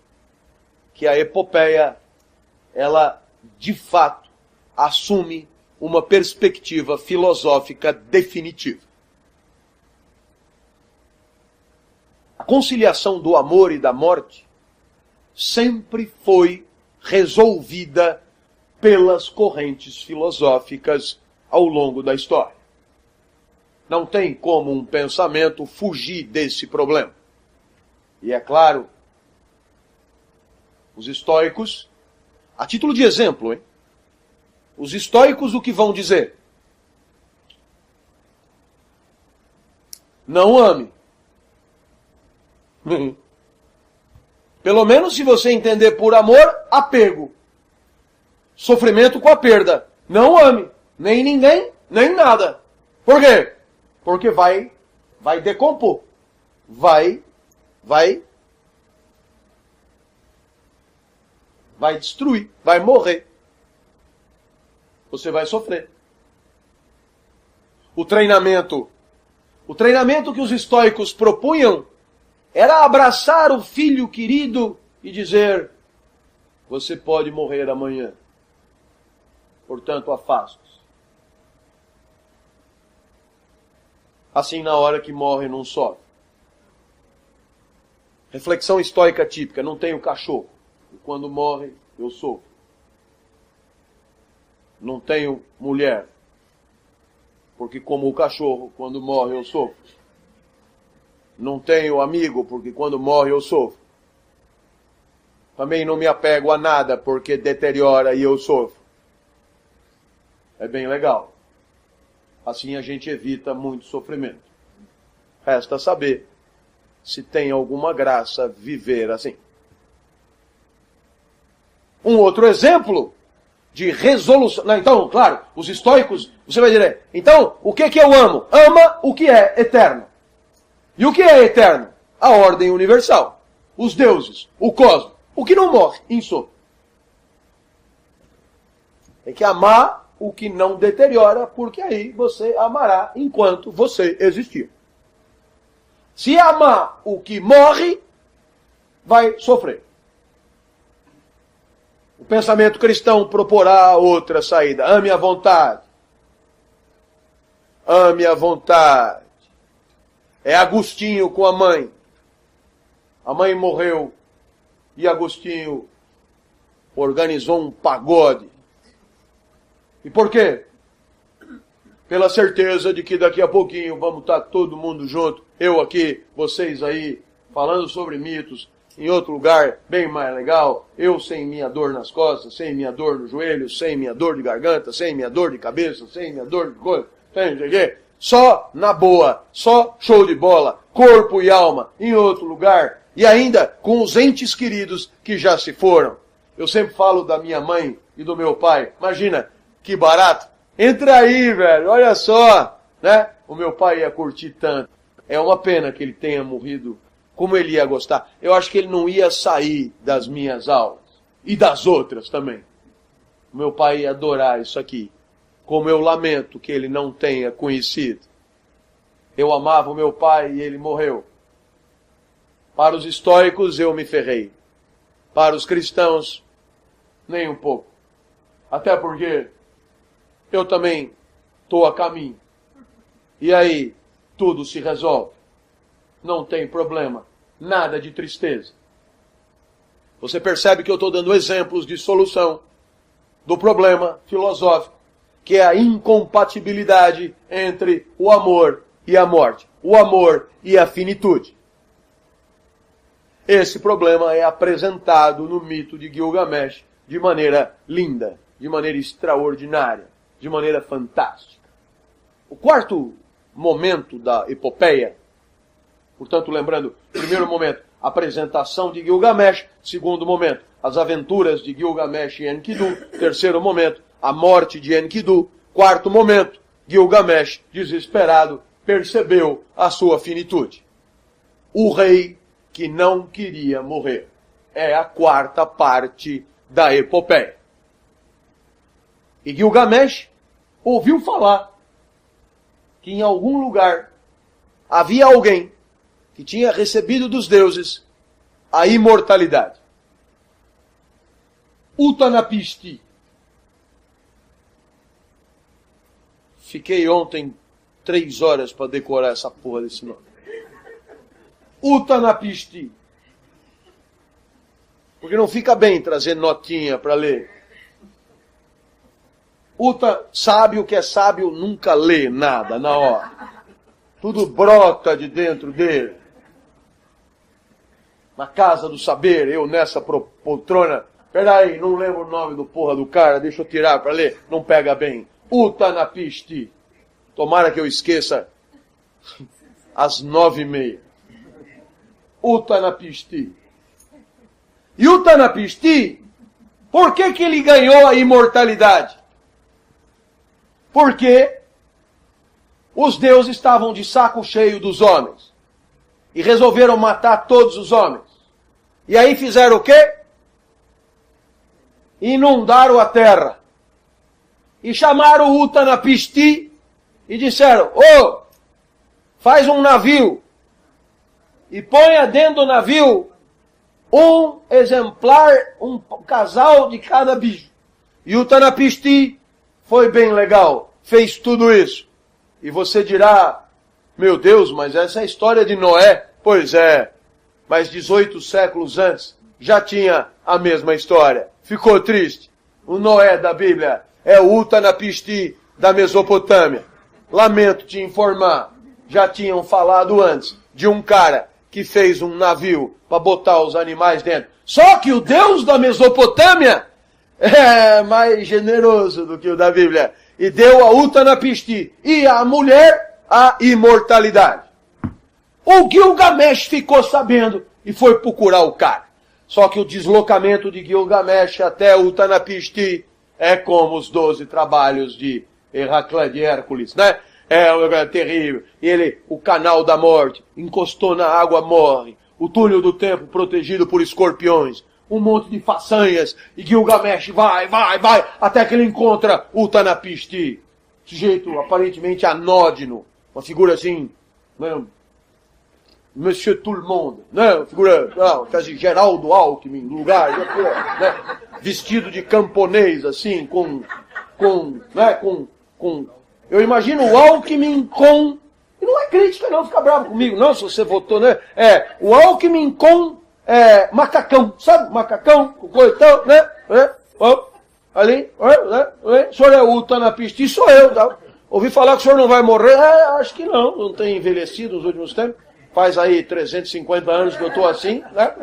que a epopeia, ela de fato assume uma perspectiva filosófica definitiva. A conciliação do amor e da morte sempre foi resolvida pelas correntes filosóficas ao longo da história. Não tem como um pensamento fugir desse problema. E é claro, os estoicos, a título de exemplo, hein? Os estoicos o que vão dizer? Não ame. Pelo menos se você entender por amor, apego. Sofrimento com a perda. Não ame. Nem ninguém, nem nada. Por quê? Porque vai decompor. Vai destruir. Vai morrer. Você vai sofrer. O treinamento que os estoicos propunham era abraçar o filho querido e dizer: você pode morrer amanhã. Portanto, afaste-se. Assim, na hora que morre, não sofre. Reflexão estoica típica: não tenho cachorro. E quando morre, eu sofro. Não tenho mulher. Porque como o cachorro, quando morre, eu sofro. Não tenho amigo, porque quando morre eu sofro. Também não me apego a nada, porque deteriora e eu sofro. É bem legal. Assim a gente evita muito sofrimento. Resta saber se tem alguma graça viver assim. Um outro exemplo de resolução. Não, então, claro, os estoicos, você vai dizer, então, o que eu amo? Ama o que é eterno. E o que é eterno? A ordem universal. Os deuses, o cosmos. O que não morre, insofre. Tem que amar o que não deteriora, porque aí você amará enquanto você existir. Se amar o que morre, vai sofrer. O pensamento cristão proporá outra saída. Ame a vontade. Ame a vontade. É Agostinho com a mãe. A mãe morreu e Agostinho organizou um pagode. E por quê? Pela certeza de que daqui a pouquinho vamos estar todo mundo junto. Eu aqui, vocês aí, falando sobre mitos, em outro lugar bem mais legal. Eu sem minha dor nas costas, sem minha dor no joelho, sem minha dor de garganta, sem minha dor de cabeça, sem minha dor de coisa, sem não sei o quê. Só na boa, só show de bola, corpo e alma, em outro lugar, e ainda com os entes queridos que já se foram. Eu sempre falo da minha mãe e do meu pai. Imagina, que barato. Entra aí, velho, olha só, né? O meu pai ia curtir tanto. É uma pena que ele tenha morrido. Como ele ia gostar. Eu acho que ele não ia sair das minhas aulas. E das outras também. O meu pai ia adorar isso aqui. Como eu lamento que ele não tenha conhecido. Eu amava o meu pai e ele morreu. Para os estoicos eu me ferrei. Para os cristãos, nem um pouco. Até porque eu também estou a caminho. E aí, tudo se resolve. Não tem problema. Nada de tristeza. Você percebe que eu estou dando exemplos de solução do problema filosófico, que é a incompatibilidade entre o amor e a morte, o amor e a finitude. Esse problema é apresentado no mito de Gilgamesh de maneira linda, de maneira extraordinária, de maneira fantástica. O quarto momento da epopeia, portanto, lembrando, primeiro momento, apresentação de Gilgamesh, segundo momento, as aventuras de Gilgamesh e Enkidu, terceiro momento, a morte de Enkidu, quarto momento, Gilgamesh, desesperado, percebeu a sua finitude. O rei que não queria morrer. É a quarta parte da epopeia. E Gilgamesh ouviu falar que em algum lugar havia alguém que tinha recebido dos deuses a imortalidade. Utnapishti. Fiquei ontem 3 horas para decorar essa porra desse nome. Utnapishti. Porque não fica bem trazer notinha para ler. Sábio que é sábio nunca lê nada na hora. Tudo brota de dentro dele. Na casa do saber, eu nessa poltrona. Peraí, não lembro o nome do porra do cara, deixa eu tirar para ler. Não pega bem. Utnapishti. Tomara que eu esqueça às 9h30. Utnapishti. E Utnapishti, por que ele ganhou a imortalidade? Porque os deuses estavam de saco cheio dos homens. E resolveram matar todos os homens. E aí fizeram o quê? Inundaram a terra. E chamaram o Utnapishti e disseram, faz um navio. E ponha dentro do navio um exemplar, um casal de cada bicho. E o Utnapishti foi bem legal, fez tudo isso. E você dirá, meu Deus, mas essa é a história de Noé. Pois é, mas 18 séculos antes já tinha a mesma história. Ficou triste. O Noé da Bíblia é o Utnapishti da Mesopotâmia. Lamento te informar, já tinham falado antes de um cara que fez um navio para botar os animais dentro. Só que o Deus da Mesopotâmia é mais generoso do que o da Bíblia. E deu a Utnapishti e à mulher a imortalidade. O Gilgamesh ficou sabendo e foi procurar o cara. Só que o deslocamento de Gilgamesh até Utnapishti é como os 12 trabalhos de Heraclés de Hércules, né? É terrível. E o canal da morte, encostou na água, morre. O túnel do tempo protegido por escorpiões. Um monte de façanhas. E Gilgamesh vai, até que ele encontra Utnapishti. Sujeito aparentemente anódino. Uma figura assim, né? Monsieur Tout le Monde, né? Uma figura, quase Geraldo Alckmin, no lugar, né? Vestido de camponês, assim, eu imagino o Alckmin com... E não é crítica não, fica bravo comigo não, se você votou, né? O Alckmin com macacão, sabe? Macacão, com coitão, né? Ali, o senhor é o Utnapishti, sou eu, tá? Ouvi falar que o senhor não vai morrer, acho que não tem envelhecido nos últimos tempos. Faz aí 350 anos que eu estou assim, né?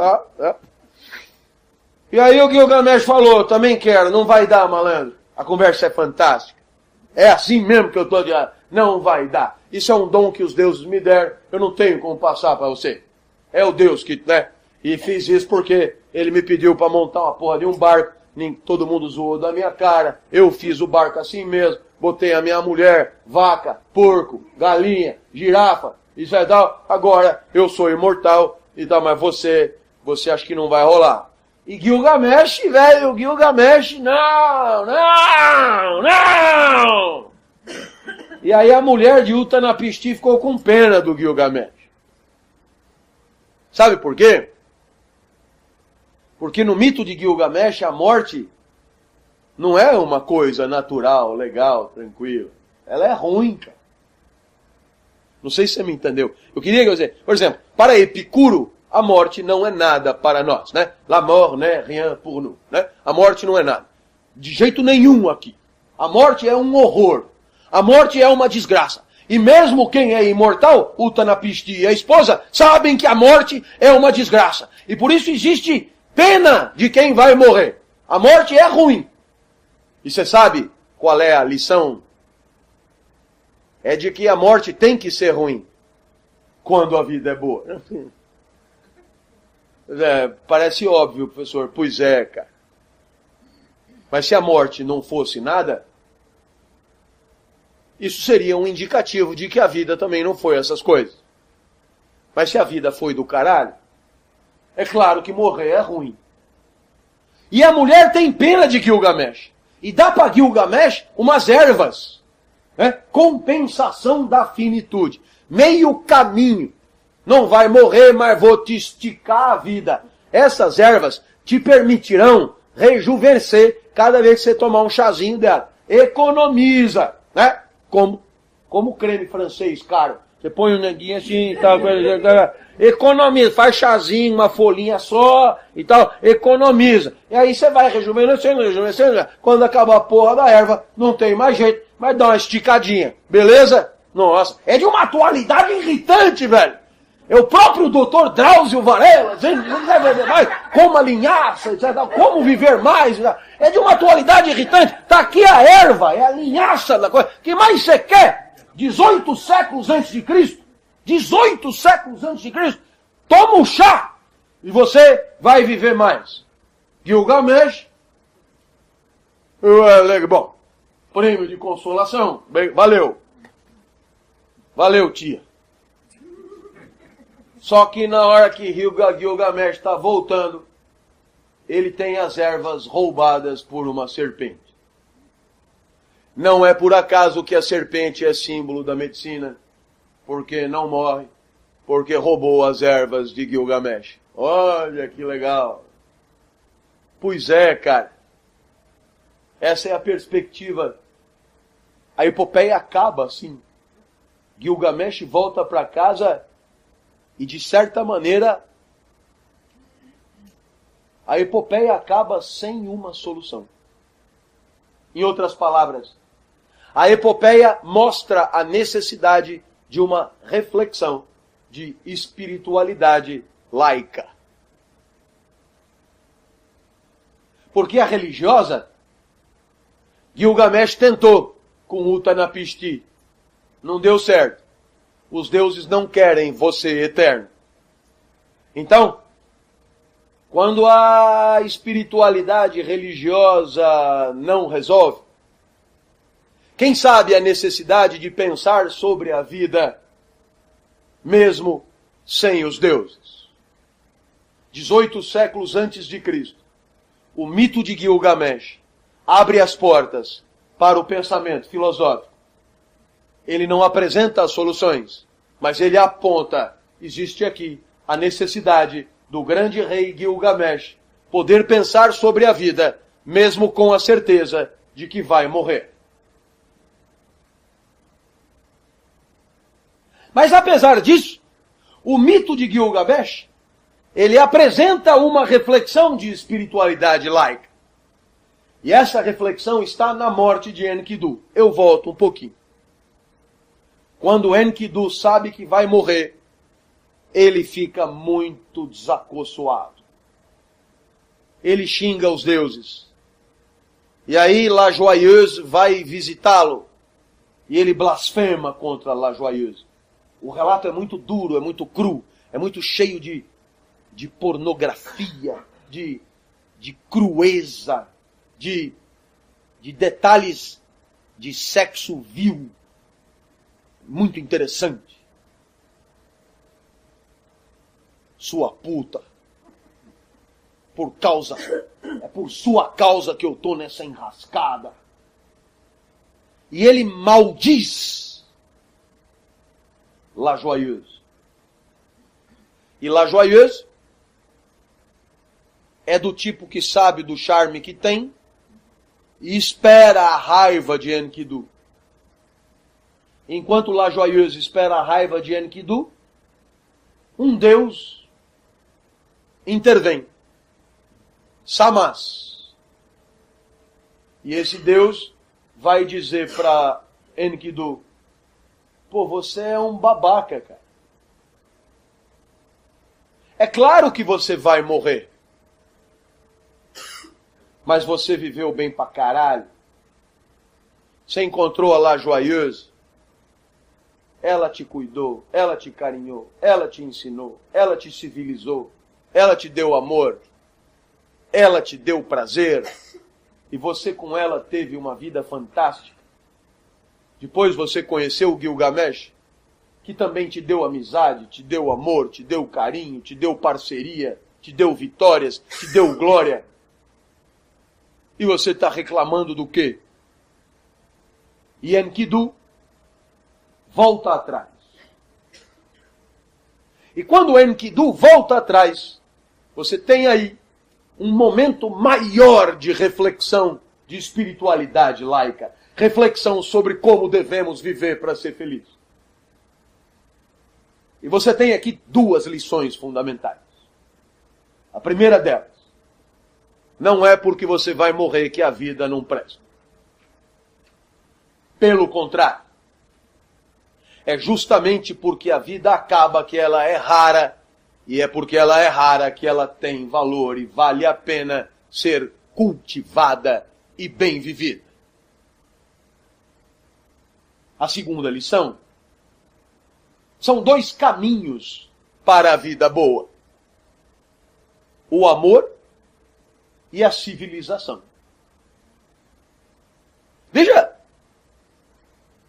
E aí o Gilgamesh falou, também quero, não vai dar, malandro. A conversa é fantástica. É assim mesmo que eu estou dizendo, não vai dar. Isso é um dom que os deuses me deram, eu não tenho como passar para você. É o Deus que, né? E fiz isso porque ele me pediu para montar uma porra de um barco, nem todo mundo zoou da minha cara, eu fiz o barco assim mesmo, botei a minha mulher, vaca, porco, galinha, girafa, isso é tal, agora eu sou imortal, e tal, mas você acha que não vai rolar. E Gilgamesh, velho, não! E aí a mulher de Utnapishti ficou com pena do Gilgamesh. Sabe por quê? Porque no mito de Gilgamesh a morte não é uma coisa natural, legal, tranquila. Ela é ruim, cara. Não sei se você me entendeu. Eu queria dizer, por exemplo, para Epicuro, a morte não é nada para nós, né? La mort n'est rien pour nous, né? A morte não é nada. De jeito nenhum aqui. A morte é um horror. A morte é uma desgraça. E mesmo quem é imortal, o Utnapishti e a esposa, sabem que a morte é uma desgraça. E por isso existe pena de quem vai morrer. A morte é ruim. E você sabe qual é a lição? É de que a morte tem que ser ruim quando a vida é boa. Parece óbvio, professor. Pois é, cara. Mas se a morte não fosse nada, isso seria um indicativo de que a vida também não foi essas coisas. Mas se a vida foi do caralho, é claro que morrer é ruim. E a mulher tem pena de Gilgamesh. E dá para Gilgamesh umas ervas. Né? Compensação da finitude. Meio caminho. Não vai morrer, mas vou te esticar a vida. Essas ervas te permitirão rejuvenescer cada vez que você tomar um chazinho dela. Economiza, né? Como creme francês, caro. Você põe um neguinho assim e tal. Economiza, faz chazinho, uma folhinha só e tal. Economiza. E aí você vai rejuvenescendo. Quando acaba a porra da erva, não tem mais jeito. Vai dar uma esticadinha. Beleza? Nossa, é de uma atualidade irritante, velho. É o próprio Dr. Drauzio Varela, dizendo, como a linhaça, como viver mais. É de uma atualidade irritante. Está aqui a erva, é a linhaça da coisa. O que mais você quer? 18 séculos antes de Cristo. 18 séculos antes de Cristo. Toma um chá e você vai viver mais. Gilgamesh. Bom, prêmio de consolação. Bem, valeu. Valeu, tia. Só que na hora que Gilgamesh está voltando, ele tem as ervas roubadas por uma serpente. Não é por acaso que a serpente é símbolo da medicina, porque não morre, porque roubou as ervas de Gilgamesh. Olha que legal. Pois é, cara. Essa é a perspectiva. A epopeia acaba assim. Gilgamesh volta para casa e, de certa maneira, a epopeia acaba sem uma solução. Em outras palavras, a epopeia mostra a necessidade de uma reflexão de espiritualidade laica. Porque a religiosa, Gilgamesh tentou com Utnapishti. Não deu certo. Os deuses não querem você eterno. Então, quando a espiritualidade religiosa não resolve, quem sabe a necessidade de pensar sobre a vida, mesmo sem os deuses. 18 séculos antes de Cristo, o mito de Gilgamesh abre as portas para o pensamento filosófico. Ele não apresenta as soluções, mas ele aponta, existe aqui a necessidade do grande rei Gilgamesh poder pensar sobre a vida, mesmo com a certeza de que vai morrer. Mas apesar disso, o mito de Gilgamesh, ele apresenta uma reflexão de espiritualidade laica. E essa reflexão está na morte de Enkidu. Eu volto um pouquinho. Quando Enkidu sabe que vai morrer, ele fica muito desacoçoado. Ele xinga os deuses. E aí La Joyeuse vai visitá-lo. E ele blasfema contra La Joyeuse. O relato é muito duro, é muito cru, é muito cheio de pornografia, de crueza, de detalhes de sexo vil. Muito interessante. Sua puta. É por sua causa que eu tô nessa enrascada. E ele maldiz La Joyeuse. E La Joyeuse é do tipo que sabe do charme que tem e espera a raiva de Enkidu. Enquanto La Joyeuse espera a raiva de Enkidu, um deus intervém. Samas. E esse Deus vai dizer para Enkidu, pô, você é um babaca, cara. É claro que você vai morrer. Mas você viveu bem pra caralho. Você encontrou a La Joyeuse. Ela te cuidou, ela te carinhou, ela te ensinou, ela te civilizou, ela te deu amor, ela te deu prazer. E você com ela teve uma vida fantástica. Depois você conheceu o Gilgamesh, que também te deu amizade, te deu amor, te deu carinho, te deu parceria, te deu vitórias, te deu glória. E você está reclamando do quê? E Enkidu volta atrás. E quando Enkidu volta atrás, você tem aí um momento maior de reflexão, de espiritualidade laica. Reflexão sobre como devemos viver para ser felizes. E você tem aqui duas lições fundamentais. A primeira delas, não é porque você vai morrer que a vida não presta. Pelo contrário, é justamente porque a vida acaba que ela é rara, e é porque ela é rara que ela tem valor e vale a pena ser cultivada e bem vivida. A segunda lição, são dois caminhos para a vida boa. O amor e a civilização. Veja,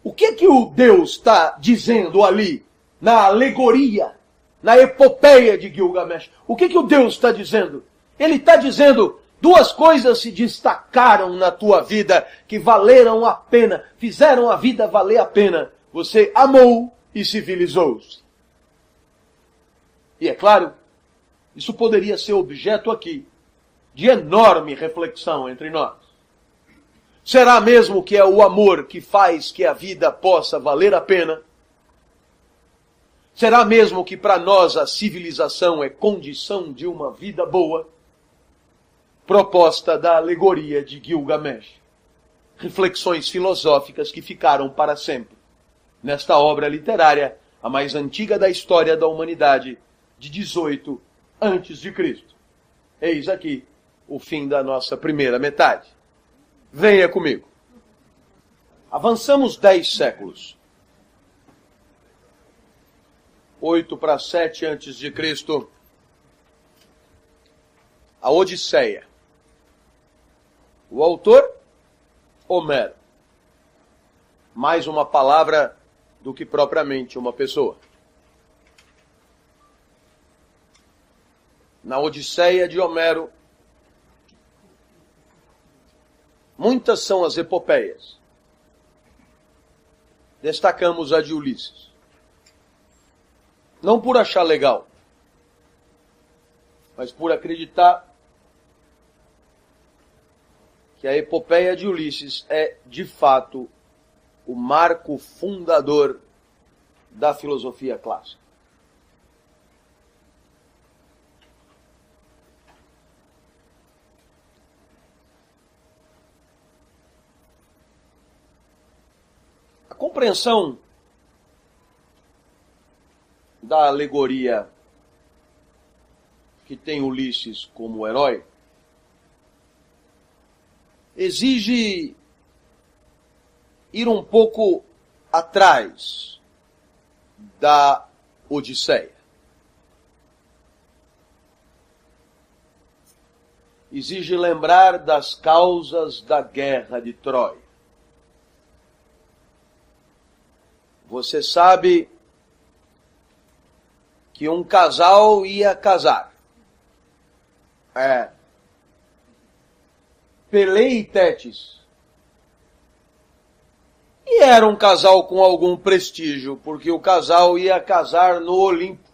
o que o Deus está dizendo ali, na alegoria, na epopeia de Gilgamesh? O que o Deus está dizendo? Ele está dizendo, duas coisas se destacaram na tua vida, que valeram a pena, fizeram a vida valer a pena. Você amou e civilizou-se. E é claro, isso poderia ser objeto aqui de enorme reflexão entre nós. Será mesmo que é o amor que faz que a vida possa valer a pena? Será mesmo que para nós a civilização é condição de uma vida boa? Proposta da alegoria de Gilgamesh. Reflexões filosóficas que ficaram para sempre nesta obra literária, a mais antiga da história da humanidade, de 18 a.C. Eis aqui o fim da nossa primeira metade. Venha comigo. Avançamos 10 séculos. 8 para 7 a.C. A Odisseia. O autor, Homero. Mais uma palavra do que propriamente uma pessoa. Na Odisseia de Homero, muitas são as epopeias. Destacamos a de Ulisses. Não por achar legal, mas por acreditar que a epopeia de Ulisses é, de fato, o marco fundador da filosofia clássica. A compreensão da alegoria que tem Ulisses como herói exige ir um pouco atrás da Odisseia. Exige lembrar das causas da guerra de Troia. Você sabe que um casal ia casar. Pelé e Tétis. E era um casal com algum prestígio, porque o casal ia casar no Olimpo.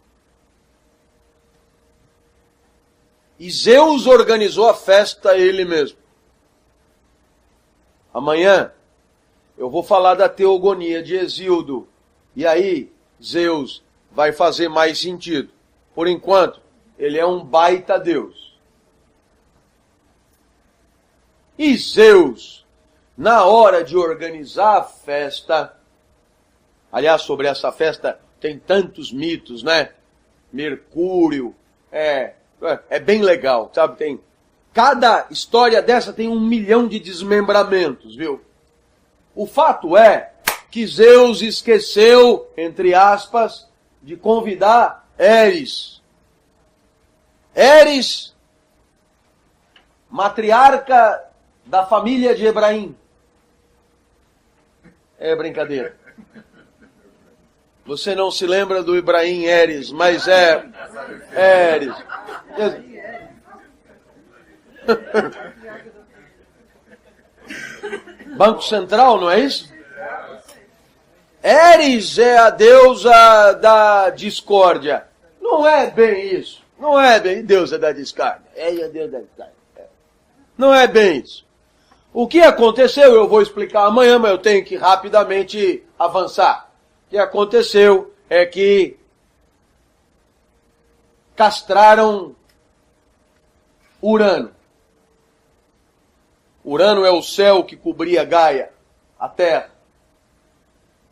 E Zeus organizou a festa ele mesmo. Amanhã eu vou falar da teogonia de Hesíodo. E aí, Zeus vai fazer mais sentido. Por enquanto, ele é um baita Deus. E Zeus, na hora de organizar a festa, aliás, sobre essa festa tem tantos mitos, né? Mercúrio, é bem legal, sabe? Cada história dessa tem 1 milhão de desmembramentos, viu? O fato é que Zeus esqueceu, entre aspas, de convidar Eris. Eris, matriarca da família de Ebraim. É brincadeira. Você não se lembra do Ibrahim Eris, mas é Eris. Banco Central, não é isso? Eris é a deusa da discórdia. Não é bem isso. Não é bem deusa da discórdia. É a deusa da discórdia. Não é bem isso. O que aconteceu, eu vou explicar amanhã, mas eu tenho que rapidamente avançar. O que aconteceu é que castraram Urano. Urano é o céu que cobria Gaia, a Terra.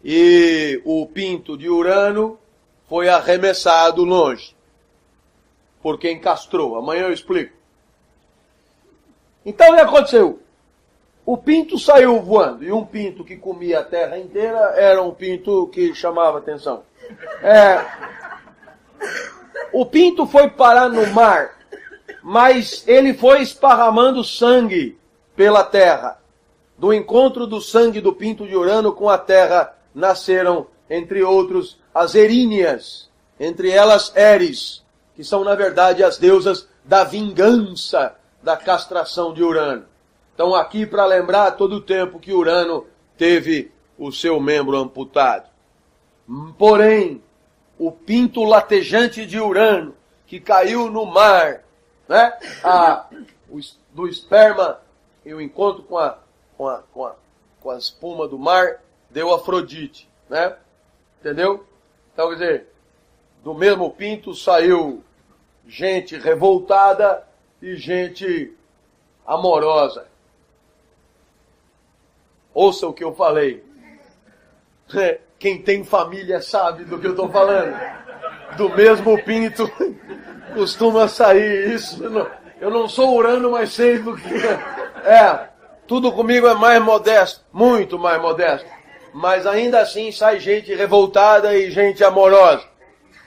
E o pinto de Urano foi arremessado longe por quem castrou. Amanhã eu explico. Então o que aconteceu? O pinto saiu voando, e um pinto que comia a terra inteira era um pinto que chamava atenção. O pinto foi parar no mar, mas ele foi esparramando sangue pela terra. Do encontro do sangue do pinto de Urano com a terra nasceram, entre outros, as Eríneas, entre elas Eris, que são, na verdade, as deusas da vingança da castração de Urano. Estão aqui para lembrar todo o tempo que Urano teve o seu membro amputado. Porém, o pinto latejante de Urano, que caiu no mar, né? Do esperma e o encontro com a espuma do mar, deu Afrodite, né? Entendeu? Então, quer dizer, do mesmo pinto saiu gente revoltada e gente amorosa. Ouça o que eu falei. Quem tem família sabe do que eu estou falando. Do mesmo pinto costuma sair isso. Eu não sou Urano, mas sei do que tudo comigo é mais modesto, muito mais modesto. Mas ainda assim sai gente revoltada e gente amorosa.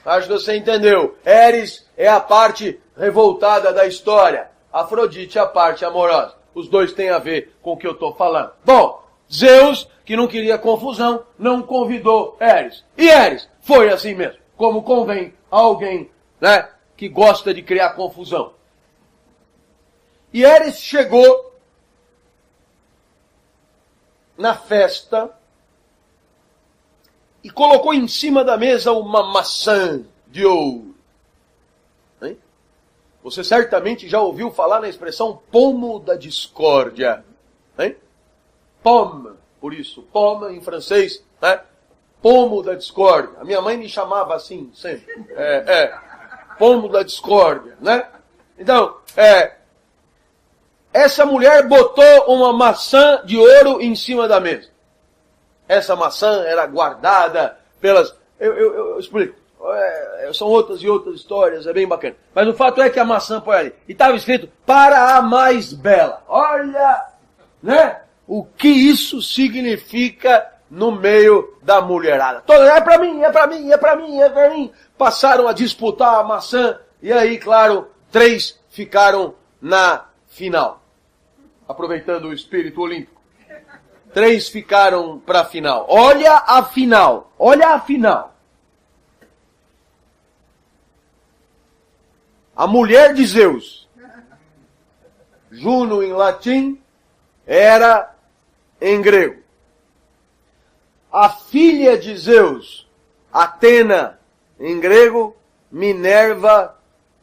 Acho que você entendeu. Eris é a parte revoltada da história. Afrodite é a parte amorosa. Os dois têm a ver com o que eu estou falando. Bom, Zeus, que não queria confusão, não convidou Eris. E Eris foi assim mesmo, como convém a alguém, né, que gosta de criar confusão. E Eris chegou na festa e colocou em cima da mesa uma maçã de ouro. Hein? Você certamente já ouviu falar na expressão pomo da discórdia. Hein? Pomme, por isso, pomme em francês, né? Pomo da discórdia. A minha mãe me chamava assim sempre. Pomo da discórdia, né? Então, essa mulher botou uma maçã de ouro em cima da mesa. Essa maçã era guardada pelas... Eu explico. São outras e outras histórias, é bem bacana. Mas o fato é que a maçã põe ali. E estava escrito, para a mais bela. Olha, né? O que isso significa no meio da mulherada. Toda, é para mim, é para mim, é para mim, é para mim. Passaram a disputar a maçã. E aí, claro, 3 ficaram na final. Aproveitando o espírito olímpico. 3 ficaram para a final. Olha a final. Olha a final. A mulher de Zeus, Juno em latim, Hera em grego. A filha de Zeus, Atena em grego, Minerva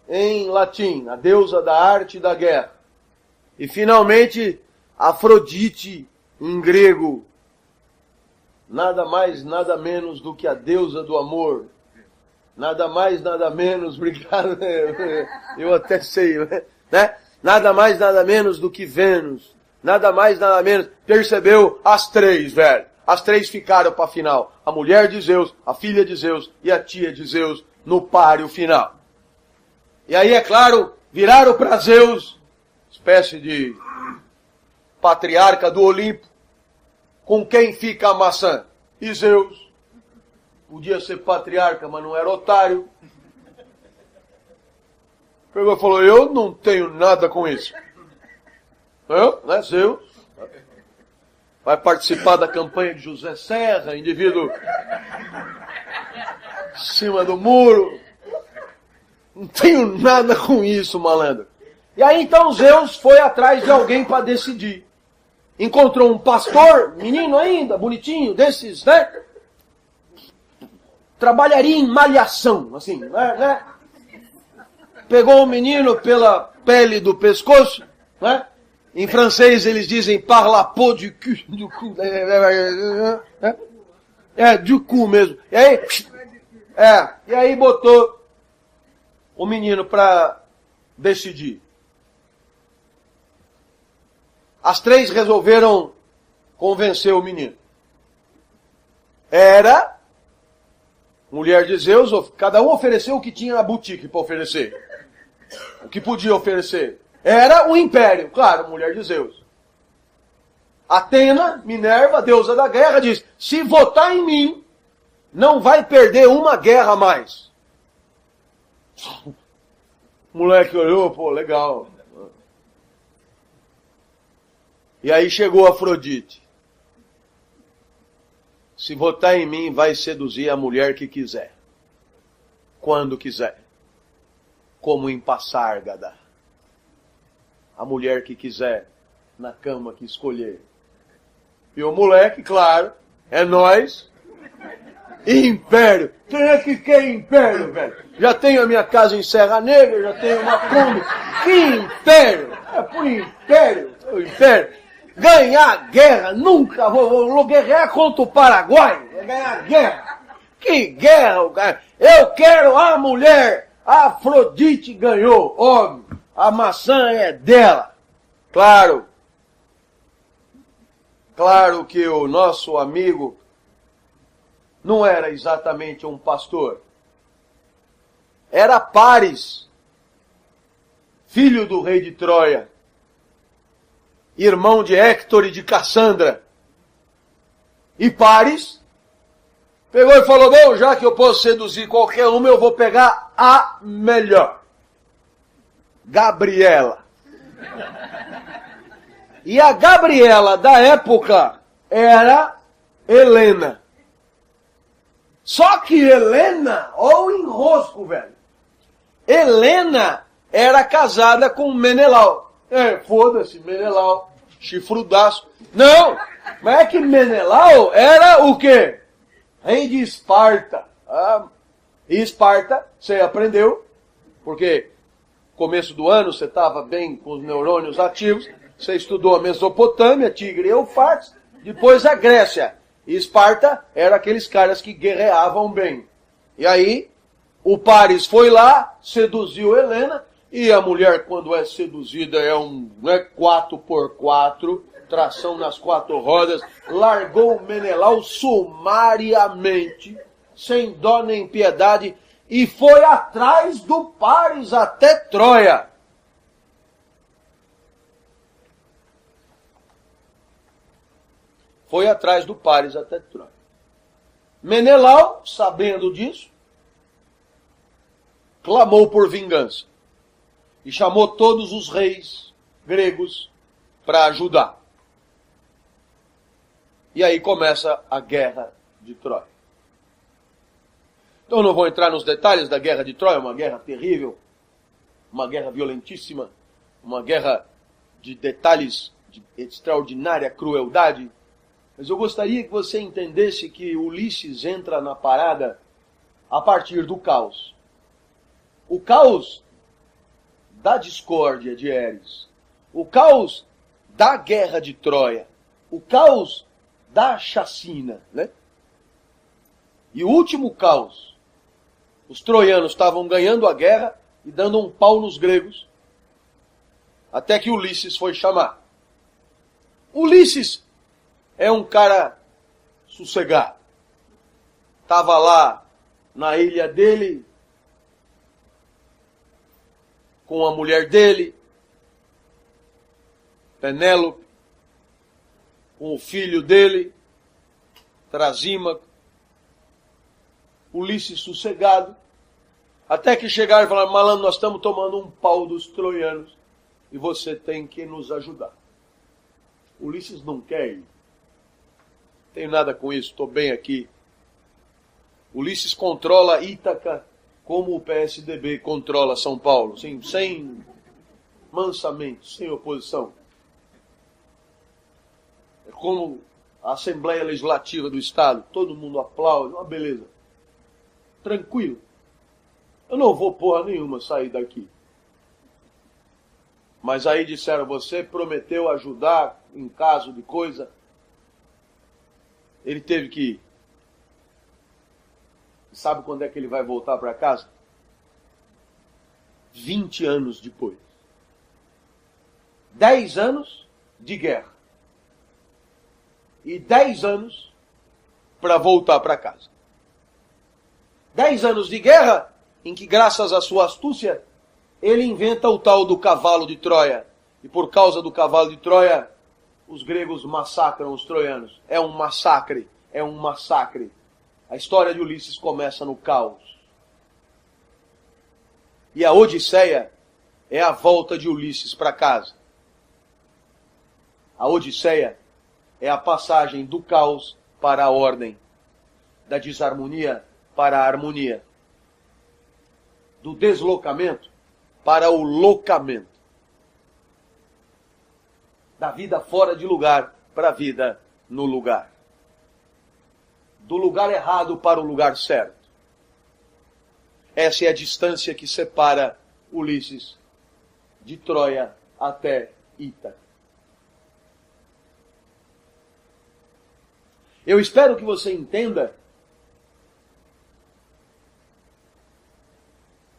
em latim, a deusa da arte e da guerra. E finalmente, Afrodite em grego, nada mais, nada menos do que a deusa do amor, Nada mais, nada menos, obrigado, eu até sei, né? Nada mais, nada menos do que Vênus. Nada mais, nada menos. Percebeu? As três, velho. As três ficaram para a final. A mulher de Zeus, a filha de Zeus e a tia de Zeus no páreo final. E aí, é claro, viraram para Zeus, espécie de patriarca do Olimpo, com quem fica a maçã? E Zeus podia ser patriarca, mas não era otário. Pegou e falou, eu não tenho nada com isso. Eu, né, Zeus, vai participar da campanha de José Serra, indivíduo em cima do muro. Não tenho nada com isso, malandro. E aí então Zeus foi atrás de alguém para decidir. Encontrou um pastor, menino ainda, bonitinho, desses, né? Trabalharia em malhação, assim, né? Pegou o menino pela pele do pescoço, né? Em francês eles dizem par la peau du cul, do cu, do cu mesmo. E aí botou o menino para decidir. As três resolveram convencer o menino. Era mulher de Zeus, cada um ofereceu o que tinha na boutique para oferecer. O que podia oferecer. Era o império, claro, mulher de Zeus. Atena, Minerva, deusa da guerra, diz, se votar em mim, não vai perder uma guerra mais. O moleque olhou, pô, legal. E aí chegou Afrodite. Se votar em mim, vai seduzir a mulher que quiser. Quando quiser. Como em Passárgada. A mulher que quiser, na cama que escolher. E o moleque, claro, é nós. Império. Quem é que quer império, velho? Já tenho a minha casa em Serra Negra, já tenho uma Kombi. Que império? É por império. O império. Ganhar guerra, nunca vou guerrear contra o Paraguai. Vou ganhar guerra. Que guerra, cara? Eu quero a mulher. A Afrodite ganhou, óbvio. A maçã é dela. Claro. Claro que o nosso amigo não era exatamente um pastor. Era Paris, filho do rei de Troia, irmão de Héctor e de Cassandra. E Paris pegou e falou, bom, já que eu posso seduzir qualquer uma, eu vou pegar a melhor. Gabriela. E a Gabriela da época era Helena. Só que Helena, ó o enrosco, velho. Helena era casada com Menelau. Foda-se, Menelau, chifrudaço. Não, mas é que Menelau era o quê? Rei de Esparta. E Esparta, você aprendeu, porque começo do ano você estava bem com os neurônios ativos, você estudou a Mesopotâmia, Tigre e Eufrates, depois a Grécia. E Esparta era aqueles caras que guerreavam bem. E aí, o Paris foi lá, seduziu Helena, e a mulher, quando é seduzida, é um 4x4, tração nas 4 rodas, largou o Menelau sumariamente, sem dó nem piedade, e foi atrás do Paris até Troia. Foi atrás do Paris até Troia. Menelau, sabendo disso, clamou por vingança. E chamou todos os reis gregos para ajudar. E aí começa a Guerra de Troia. Então não vou entrar nos detalhes da Guerra de Troia, uma guerra terrível, uma guerra violentíssima, uma guerra de detalhes de extraordinária crueldade. Mas eu gostaria que você entendesse que Ulisses entra na parada a partir do caos. O caos da discórdia de Eris, o caos da guerra de Troia, o caos da chacina, né? E o último caos, Os troianos estavam ganhando a guerra e dando um pau nos gregos, até que Ulisses foi chamar. Ulisses é um cara sossegado. Estava lá na ilha dele, com a mulher dele, Penélope, com o filho dele, Trasímaco. Ulisses sossegado, até que chegaram e falaram: malandro, nós estamos tomando um pau dos troianos e você tem que nos ajudar. Ulisses não quer ir. Não tenho nada com isso, estou bem aqui. Ulisses controla Ítaca como o PSDB controla São Paulo, sem mansamente, sem oposição. É como a Assembleia Legislativa do Estado, todo mundo aplaude, uma beleza. Tranquilo. Eu não vou porra nenhuma sair daqui. Mas aí disseram: você prometeu ajudar em caso de coisa. Ele teve que ir. Sabe quando é que ele vai voltar para casa? 20 anos depois. 10 anos de guerra. E 10 anos para voltar para casa. 10 anos de guerra em que, graças à sua astúcia, ele inventa o tal do cavalo de Troia. E por causa do cavalo de Troia, os gregos massacram os troianos. É um massacre, é um massacre. A história de Ulisses começa no caos. E a Odisseia é a volta de Ulisses para casa. A Odisseia é a passagem do caos para a ordem, da desarmonia para a harmonia, do deslocamento para o locamento, da vida fora de lugar para a vida no lugar, do lugar errado para o lugar certo. Essa é a distância que separa Ulisses de Troia até Ítaca. Eu espero que você entenda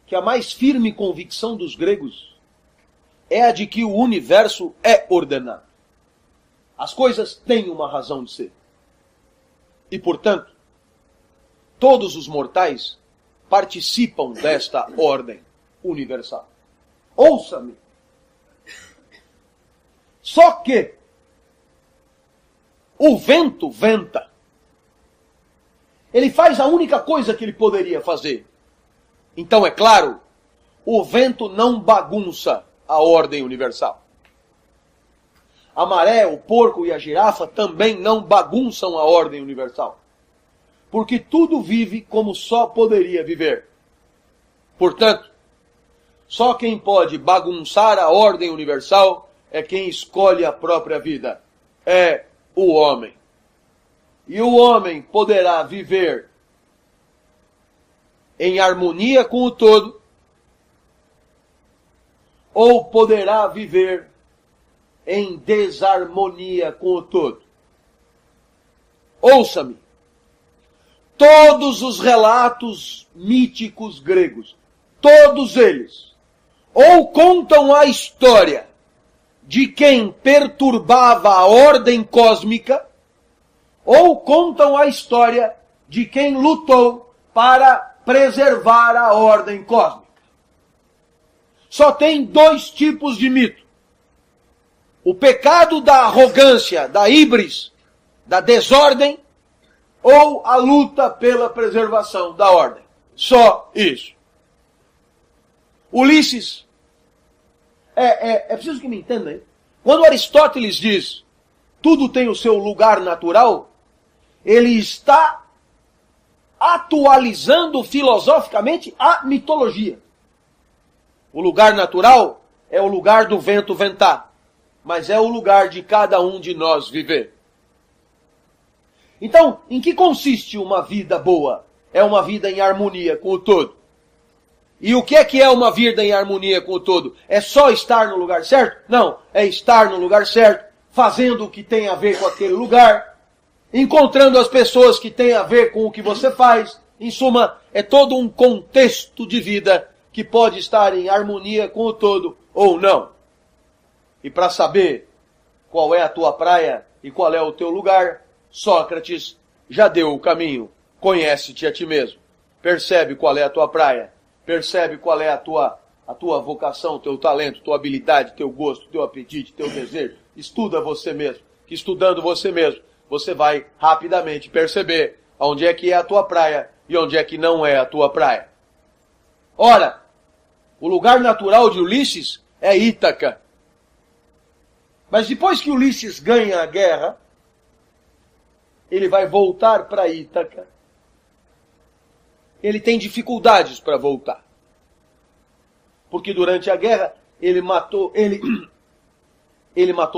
que a mais firme convicção dos gregos é a de que o universo é ordenado. As coisas têm uma razão de ser. E, portanto, todos os mortais participam desta ordem universal. Ouça-me. Só que o vento venta. Ele faz a única coisa que ele poderia fazer. Então, é claro, o vento não bagunça a ordem universal. A maré, o porco e a girafa também não bagunçam a ordem universal. Porque tudo vive como só poderia viver. Portanto, só quem pode bagunçar a ordem universal é quem escolhe a própria vida. É o homem. E o homem poderá viver em harmonia com o todo, ou poderá viver em desarmonia com o todo. Ouça-me. Todos os relatos míticos gregos, todos eles, ou contam a história de quem perturbava a ordem cósmica, ou contam a história de quem lutou para preservar a ordem cósmica. Só tem dois tipos de mito. O pecado da arrogância, da híbris, da desordem, ou a luta pela preservação da ordem. Só isso. Ulisses, é preciso que me entendam, hein? Quando Aristóteles diz tudo tem o seu lugar natural, ele está atualizando filosoficamente a mitologia. O lugar natural é o lugar do vento ventar, mas é o lugar de cada um de nós viver. Então, em que consiste uma vida boa? É uma vida em harmonia com o todo. E o que é uma vida em harmonia com o todo? É só estar no lugar certo? Não, é estar no lugar certo, fazendo o que tem a ver com aquele lugar, encontrando as pessoas que têm a ver com o que você faz, Em suma, é todo um contexto de vida que pode estar em harmonia com o todo ou não. E para saber qual é a tua praia e qual é o teu lugar, Sócrates já deu o caminho. Conhece-te a ti mesmo. Percebe qual é a tua praia. Percebe qual é a tua vocação, teu talento, tua habilidade, teu gosto, teu apetite, teu desejo. Estuda você mesmo. Que estudando você mesmo, você vai rapidamente perceber onde é que é a tua praia e onde é que não é a tua praia. Ora, o lugar natural de Ulisses é Ítaca. Mas depois que Ulisses ganha a guerra, ele vai voltar para Ítaca. Ele tem dificuldades para voltar. Porque durante a guerra ele matou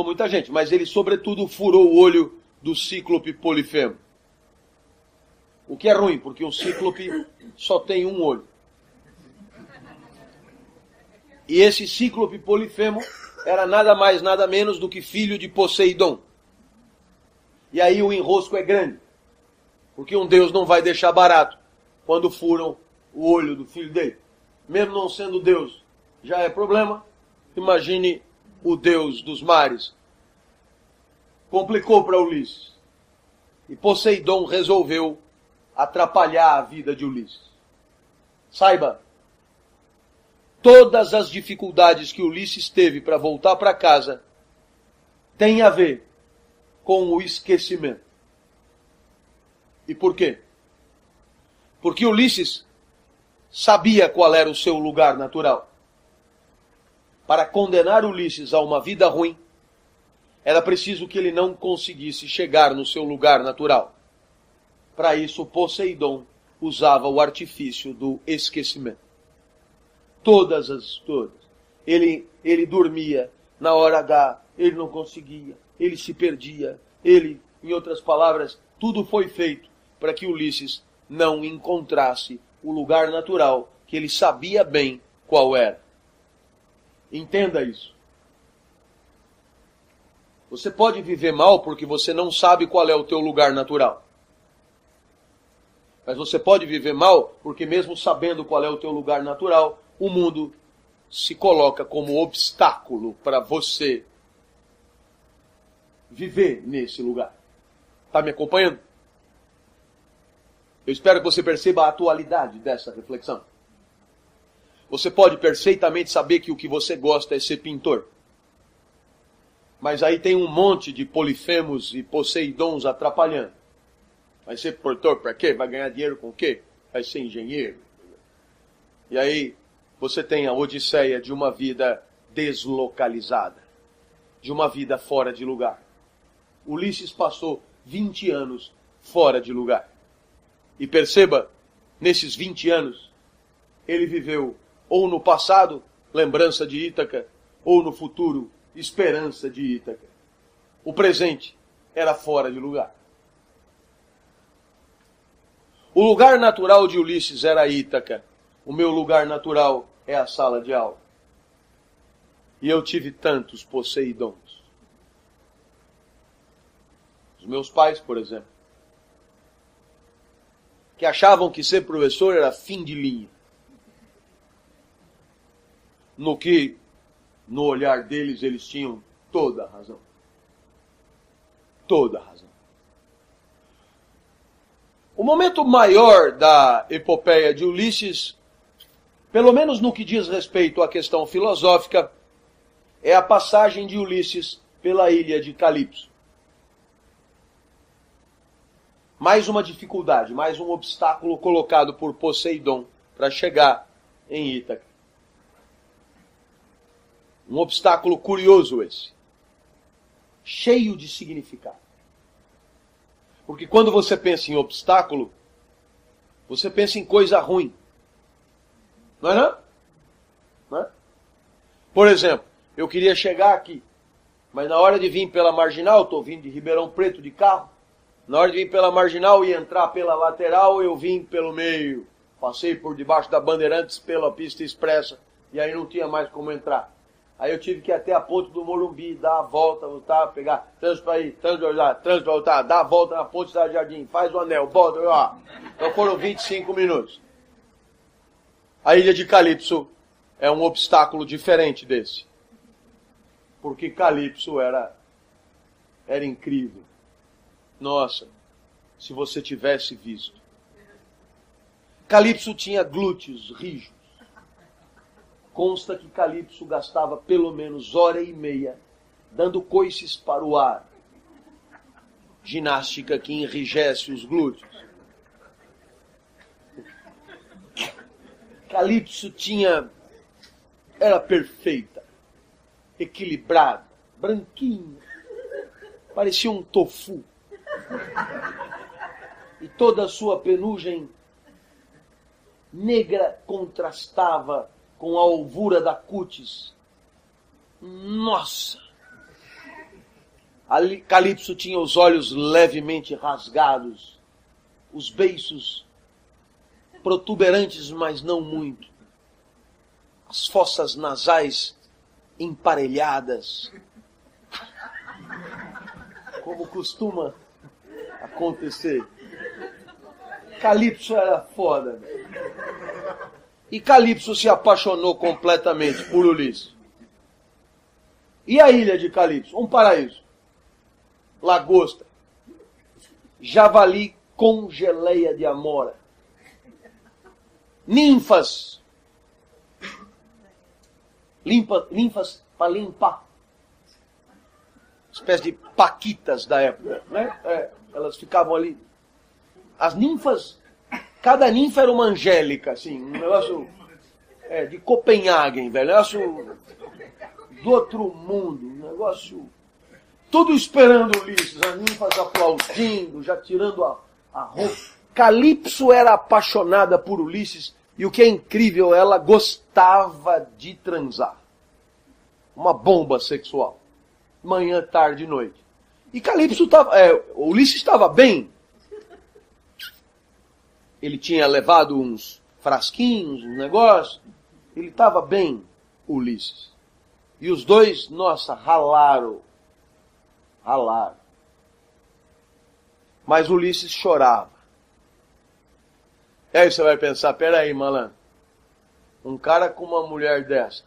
muita gente, mas ele sobretudo furou o olho do Cíclope Polifemo. O que é ruim, porque um cíclope só tem um olho. E esse Cíclope Polifemo era nada mais, nada menos do que filho de Poseidon. E aí o enrosco é grande. Porque um deus não vai deixar barato quando furam o olho do filho dele. Mesmo não sendo deus, já é problema. Imagine o deus dos mares. Complicou para Ulisses. E Poseidon resolveu atrapalhar a vida de Ulisses. Saiba, todas as dificuldades que Ulisses teve para voltar para casa têm a ver com o esquecimento. E por quê? Porque Ulisses sabia qual era o seu lugar natural. Para condenar Ulisses a uma vida ruim, era preciso que ele não conseguisse chegar no seu lugar natural. Para isso, Poseidon usava o artifício do esquecimento. Todas. Ele dormia na hora H, ele não conseguia, ele se perdia, em outras palavras, tudo foi feito para que Ulisses não encontrasse o lugar natural que ele sabia bem qual era. Entenda isso. Você pode viver mal porque você não sabe qual é o teu lugar natural. Mas você pode viver mal porque mesmo sabendo qual é o teu lugar natural, o mundo se coloca como obstáculo para você viver nesse lugar. Está me acompanhando? Eu espero que você perceba a atualidade dessa reflexão. Você pode perfeitamente saber que o que você gosta é ser pintor. Mas aí tem um monte de Polifemos e Poseidons atrapalhando. Vai ser pintor para quê? Vai ganhar dinheiro com o quê? Vai ser engenheiro. E aí você tem a odisseia de uma vida deslocalizada. De uma vida fora de lugar. Ulisses passou 20 anos fora de lugar. E perceba, nesses 20 anos, ele viveu ou no passado, lembrança de Ítaca, ou no futuro, esperança de Ítaca. O presente era fora de lugar. O lugar natural de Ulisses era Ítaca. O meu lugar natural é a sala de aula. E eu tive tantos Poseidons. Os meus pais, por exemplo, que achavam que ser professor era fim de linha. No que, no olhar deles, eles tinham toda a razão. Toda a razão. O momento maior da epopeia de Ulisses, pelo menos no que diz respeito à questão filosófica, é a passagem de Ulisses pela ilha de Calipso. Mais uma dificuldade, mais um obstáculo colocado por Poseidon para chegar em Ítaca. Um obstáculo curioso esse, cheio de significado. Porque quando você pensa em obstáculo, você pensa em coisa ruim. Não é não? Não é? Por exemplo, eu queria chegar aqui, mas na hora de vir pela Marginal, estou vindo de Ribeirão Preto de carro, na hora de vir pela Marginal e entrar pela lateral, eu vim pelo meio. Passei por debaixo da Bandeirantes pela pista expressa, e aí não tinha mais como entrar. Aí eu tive que ir até a ponte do Morumbi, dar a volta, voltar, pegar trânsito para ir, trânsito para voltar, trânsito para voltar, dar a volta na ponte do Jardim, faz o anel, volta, ó. Então foram 25 minutos. A ilha de Calypso é um obstáculo diferente desse. Porque Calypso era incrível. Nossa, se você tivesse visto. Calypso tinha glúteos rijos. Consta que Calypso gastava pelo menos 1h30 dando coices para o ar. Ginástica que enrijece os glúteos. Calypso era perfeita, equilibrada, branquinha, parecia um tofu. E toda a sua penugem negra contrastava com a alvura da cútis. Nossa! Calypso tinha os olhos levemente rasgados, os beiços protuberantes, mas não muito, as fossas nasais emparelhadas, como costuma acontecer. Calypso era foda, velho. E Calypso se apaixonou completamente por Ulisses. E a ilha de Calypso? Um paraíso. Lagosta. Javali com geleia de amora. Ninfas. Ninfas para limpar. Espécie de paquitas da época, né? Elas ficavam ali. As ninfas, cada ninfa era uma angélica, assim, um negócio de Copenhague, velho, um negócio do outro mundo, um negócio tudo esperando Ulisses, as ninfas aplaudindo, já tirando a roupa. Calypso era apaixonada por Ulisses e o que é incrível, ela gostava de transar. Uma bomba sexual. Manhã, tarde e noite. E Calypso Ulisses estava bem. Ele tinha levado uns frasquinhos, um negócio. Ele estava bem, Ulisses. E os dois, nossa, ralaram. Mas Ulisses chorava. E aí você vai pensar, peraí, malandro. Um cara com uma mulher dessa,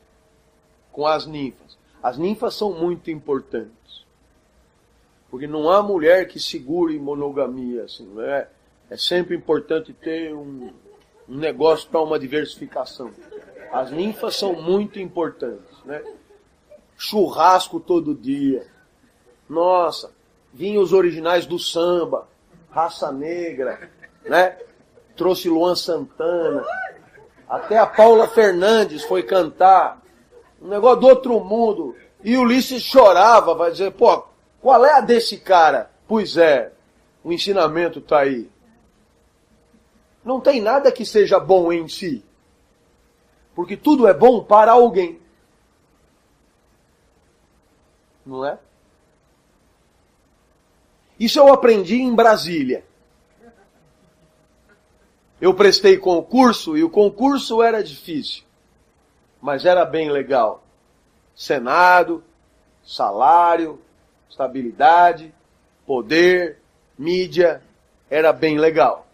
com as ninfas. As ninfas são muito importantes. Porque não há mulher que segure monogamia, assim, não é? É sempre importante ter um negócio para uma diversificação. As ninfas são muito importantes, né? Churrasco todo dia. Nossa, vinham os originais do samba, Raça Negra, né? Trouxe Luan Santana. Até a Paula Fernandes foi cantar. Um negócio do outro mundo. E Ulisses chorava, vai dizer, pô, qual é a desse cara? Pois é, o ensinamento está aí. Não tem nada que seja bom em si. Porque tudo é bom para alguém. Não é? Isso eu aprendi em Brasília. Eu prestei concurso e o concurso era difícil. Mas era bem legal. Senado, salário, estabilidade, poder, mídia, era bem legal.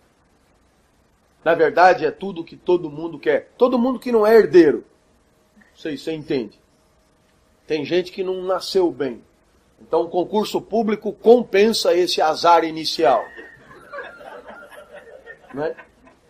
Na verdade, é tudo que todo mundo quer. Todo mundo que não é herdeiro. Não sei se você entende. Tem gente que não nasceu bem. Então o concurso público compensa esse azar inicial. Né?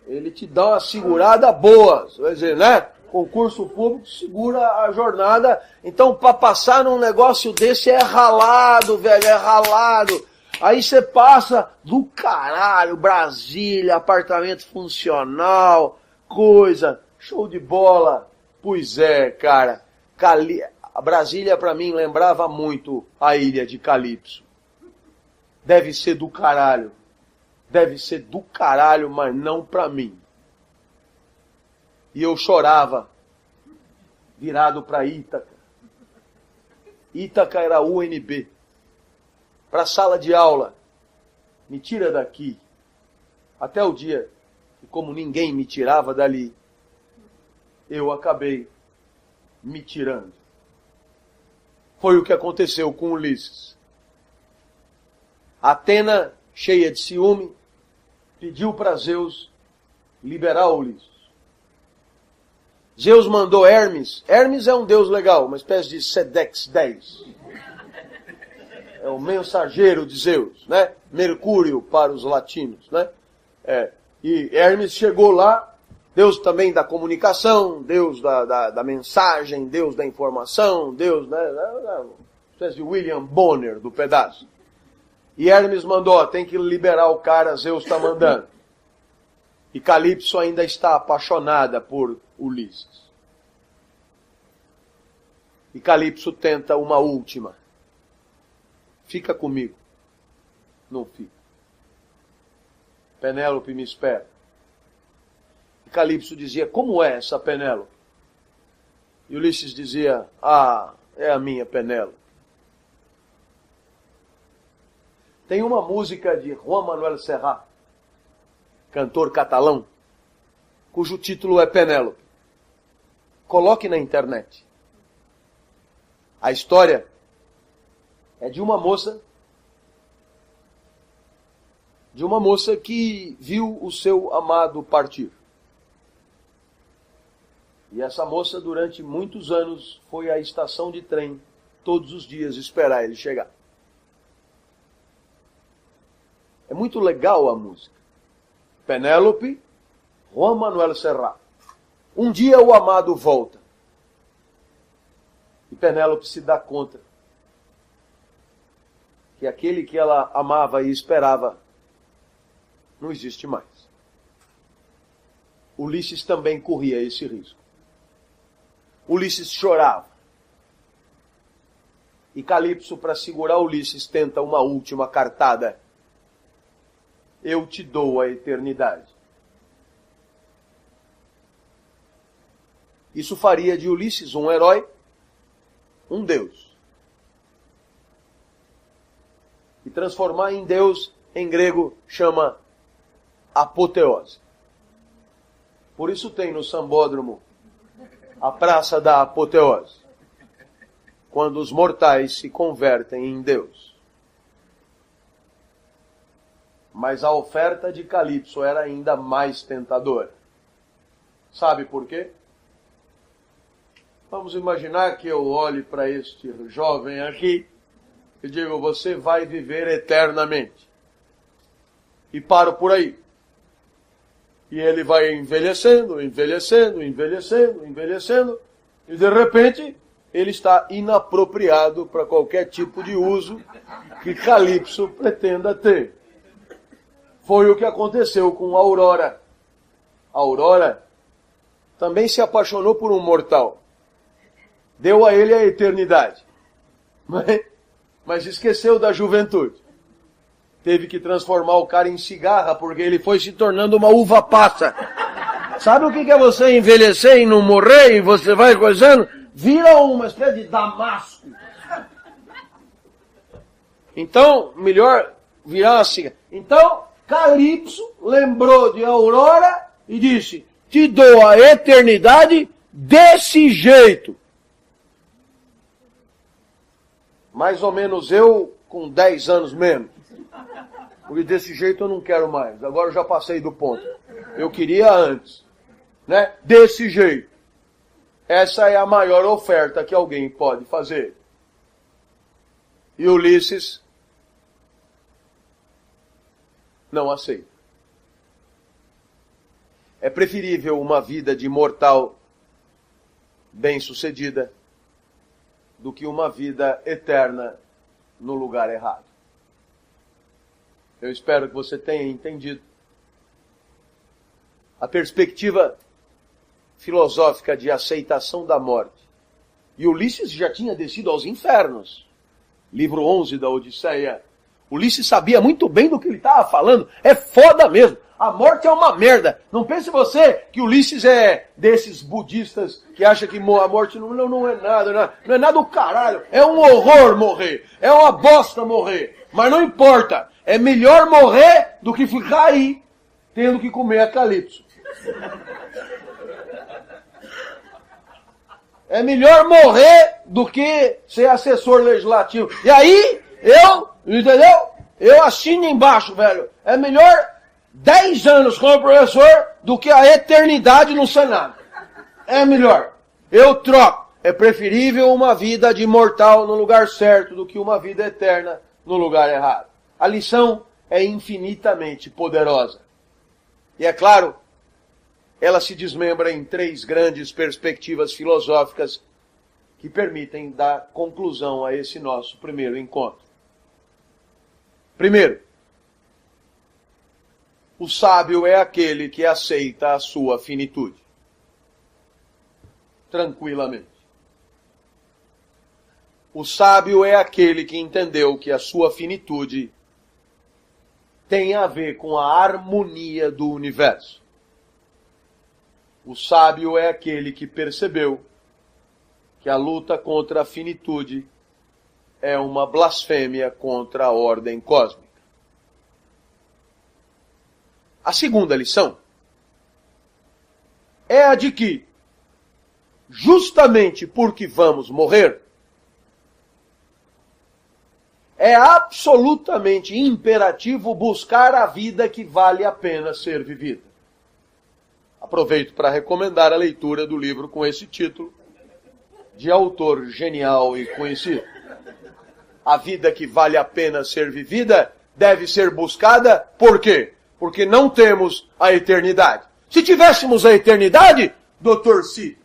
Ele te dá uma segurada boa. Vai dizer, né? Concurso público segura a jornada. Então, para passar num negócio desse é ralado, velho, é ralado. Aí você passa do caralho, Brasília, apartamento funcional, coisa, show de bola. Pois é, cara. A Brasília, para mim, lembrava muito a ilha de Calypso. Deve ser do caralho. Deve ser do caralho, mas não para mim. E eu chorava, virado para Ítaca. Ítaca era UNB. Para a sala de aula. Me tira daqui. Até o dia que, como ninguém me tirava dali, eu acabei me tirando. Foi o que aconteceu com Ulisses. Atena, cheia de ciúme, pediu para Zeus liberar Ulisses. Zeus mandou Hermes. Hermes é um deus legal, uma espécie de Sedex 10. É o mensageiro de Zeus, né? Mercúrio para os latinos, né? E Hermes chegou lá, Deus também da comunicação, Deus da mensagem, Deus da informação, Deus, né? Uma espécie de William Bonner do pedaço. E Hermes mandou, tem que liberar o cara, Zeus está mandando. E Calipso ainda está apaixonada por Ulisses. E Calipso tenta uma última. Fica comigo. Não fica. Penélope me espera. E Calipso dizia, como é essa Penélope? E Ulisses dizia, é a minha Penélope. Tem uma música de Juan Manuel Serrat, cantor catalão, cujo título é Penélope. Coloque na internet. A história é de uma moça que viu o seu amado partir. E essa moça, durante muitos anos, foi à estação de trem todos os dias esperar ele chegar. É muito legal a música. Penélope, Juan Manuel Serrat. Um dia o amado volta. E Penélope se dá conta que aquele que ela amava e esperava não existe mais. Ulisses também corria esse risco. Ulisses chorava. E Calipso, para segurar Ulisses, tenta uma última cartada. Eu te dou a eternidade. Isso faria de Ulisses um herói, um deus. E transformar em deus, em grego, chama apoteose. Por isso tem no Sambódromo a Praça da Apoteose, quando os mortais se convertem em Deus. Mas a oferta de Calipso era ainda mais tentadora. Sabe por quê? Vamos imaginar que eu olhe para este jovem aqui e digo, você vai viver eternamente. E paro por aí. E ele vai envelhecendo, envelhecendo, envelhecendo, envelhecendo, e de repente ele está inapropriado para qualquer tipo de uso que Calipso pretenda ter. Foi o que aconteceu com Aurora. Aurora também se apaixonou por um mortal. Deu a ele a eternidade. Mas esqueceu da juventude. Teve que transformar o cara em cigarra, porque ele foi se tornando uma uva passa. Sabe o que é você envelhecer e não morrer, e você vai coisando? Vira uma espécie de damasco. Então, melhor virar uma cigarra. Então, Calipso lembrou de Aurora e disse, te dou a eternidade desse jeito. Mais ou menos eu com 10 anos menos. Porque desse jeito eu não quero mais. Agora eu já passei do ponto. Eu queria antes. Né? Desse jeito. Essa é a maior oferta que alguém pode fazer. E Ulisses não aceita. É preferível uma vida de mortal bem-sucedida do que uma vida eterna no lugar errado. Eu espero que você tenha entendido a perspectiva filosófica de aceitação da morte. E Ulisses já tinha descido aos infernos. Livro 11 da Odisseia. Ulisses sabia muito bem do que ele estava falando. É foda mesmo. A morte é uma merda. Não pense você que Ulisses é desses budistas que acham que a morte não é nada. Não é nada o caralho. É um horror morrer. É uma bosta morrer. Mas não importa. É melhor morrer do que ficar aí tendo que comer a Calipso. É melhor morrer do que ser assessor legislativo. E aí, entendeu? Eu assino embaixo, velho. É melhor 10 anos como professor do que a eternidade no Senado. É melhor. Eu troco. É preferível uma vida de imortal no lugar certo do que uma vida eterna no lugar errado. A lição é infinitamente poderosa. E é claro, ela se desmembra em 3 grandes perspectivas filosóficas que permitem dar conclusão a esse nosso primeiro encontro. Primeiro, o sábio é aquele que aceita a sua finitude. Tranquilamente. O sábio é aquele que entendeu que a sua finitude tem a ver com a harmonia do universo. O sábio é aquele que percebeu que a luta contra a finitude é uma blasfêmia contra a ordem cósmica. A segunda lição é a de que, justamente porque vamos morrer, é absolutamente imperativo buscar a vida que vale a pena ser vivida. Aproveito para recomendar a leitura do livro com esse título, de autor genial e conhecido. A vida que vale a pena ser vivida deve ser buscada, por quê? Porque não temos a eternidade. Se tivéssemos a eternidade, Dr. Cid,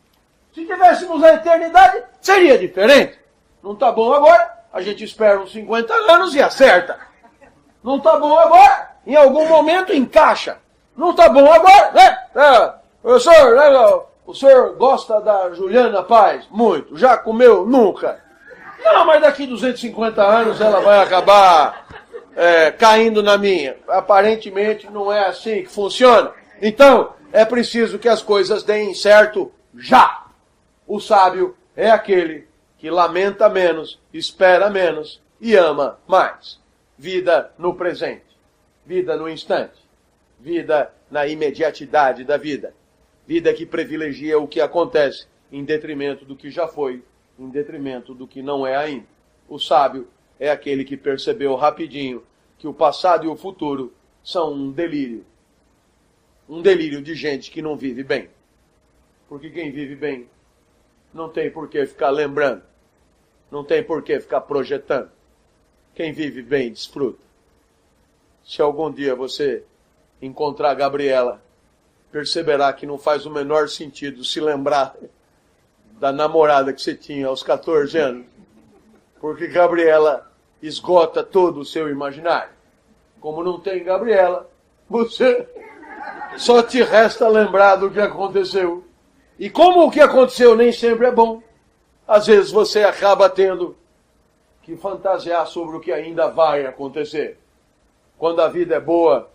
se tivéssemos a eternidade, seria diferente. Não está bom agora? A gente espera uns 50 anos e acerta. Não está bom agora? Em algum momento encaixa. Não está bom agora, né? O senhor gosta da Juliana Paz? Muito. Já comeu? Nunca. Não, mas daqui 250 anos ela vai acabar caindo na minha. Aparentemente não é assim que funciona. Então, é preciso que as coisas deem certo já. O sábio é aquele que lamenta menos, espera menos e ama mais. Vida no presente, vida no instante, vida na imediatidade da vida, vida que privilegia o que acontece em detrimento do que já foi, em detrimento do que não é ainda. O sábio é aquele que percebeu rapidinho que o passado e o futuro são um delírio de gente que não vive bem. Porque quem vive bem não tem por que ficar lembrando. Não tem por que ficar projetando. Quem vive bem desfruta. Se algum dia você encontrar a Gabriela, perceberá que não faz o menor sentido se lembrar da namorada que você tinha aos 14 anos. Porque Gabriela esgota todo o seu imaginário. Como não tem Gabriela, você só te resta lembrar do que aconteceu. E como o que aconteceu nem sempre é bom, às vezes você acaba tendo que fantasiar sobre o que ainda vai acontecer. Quando a vida é boa,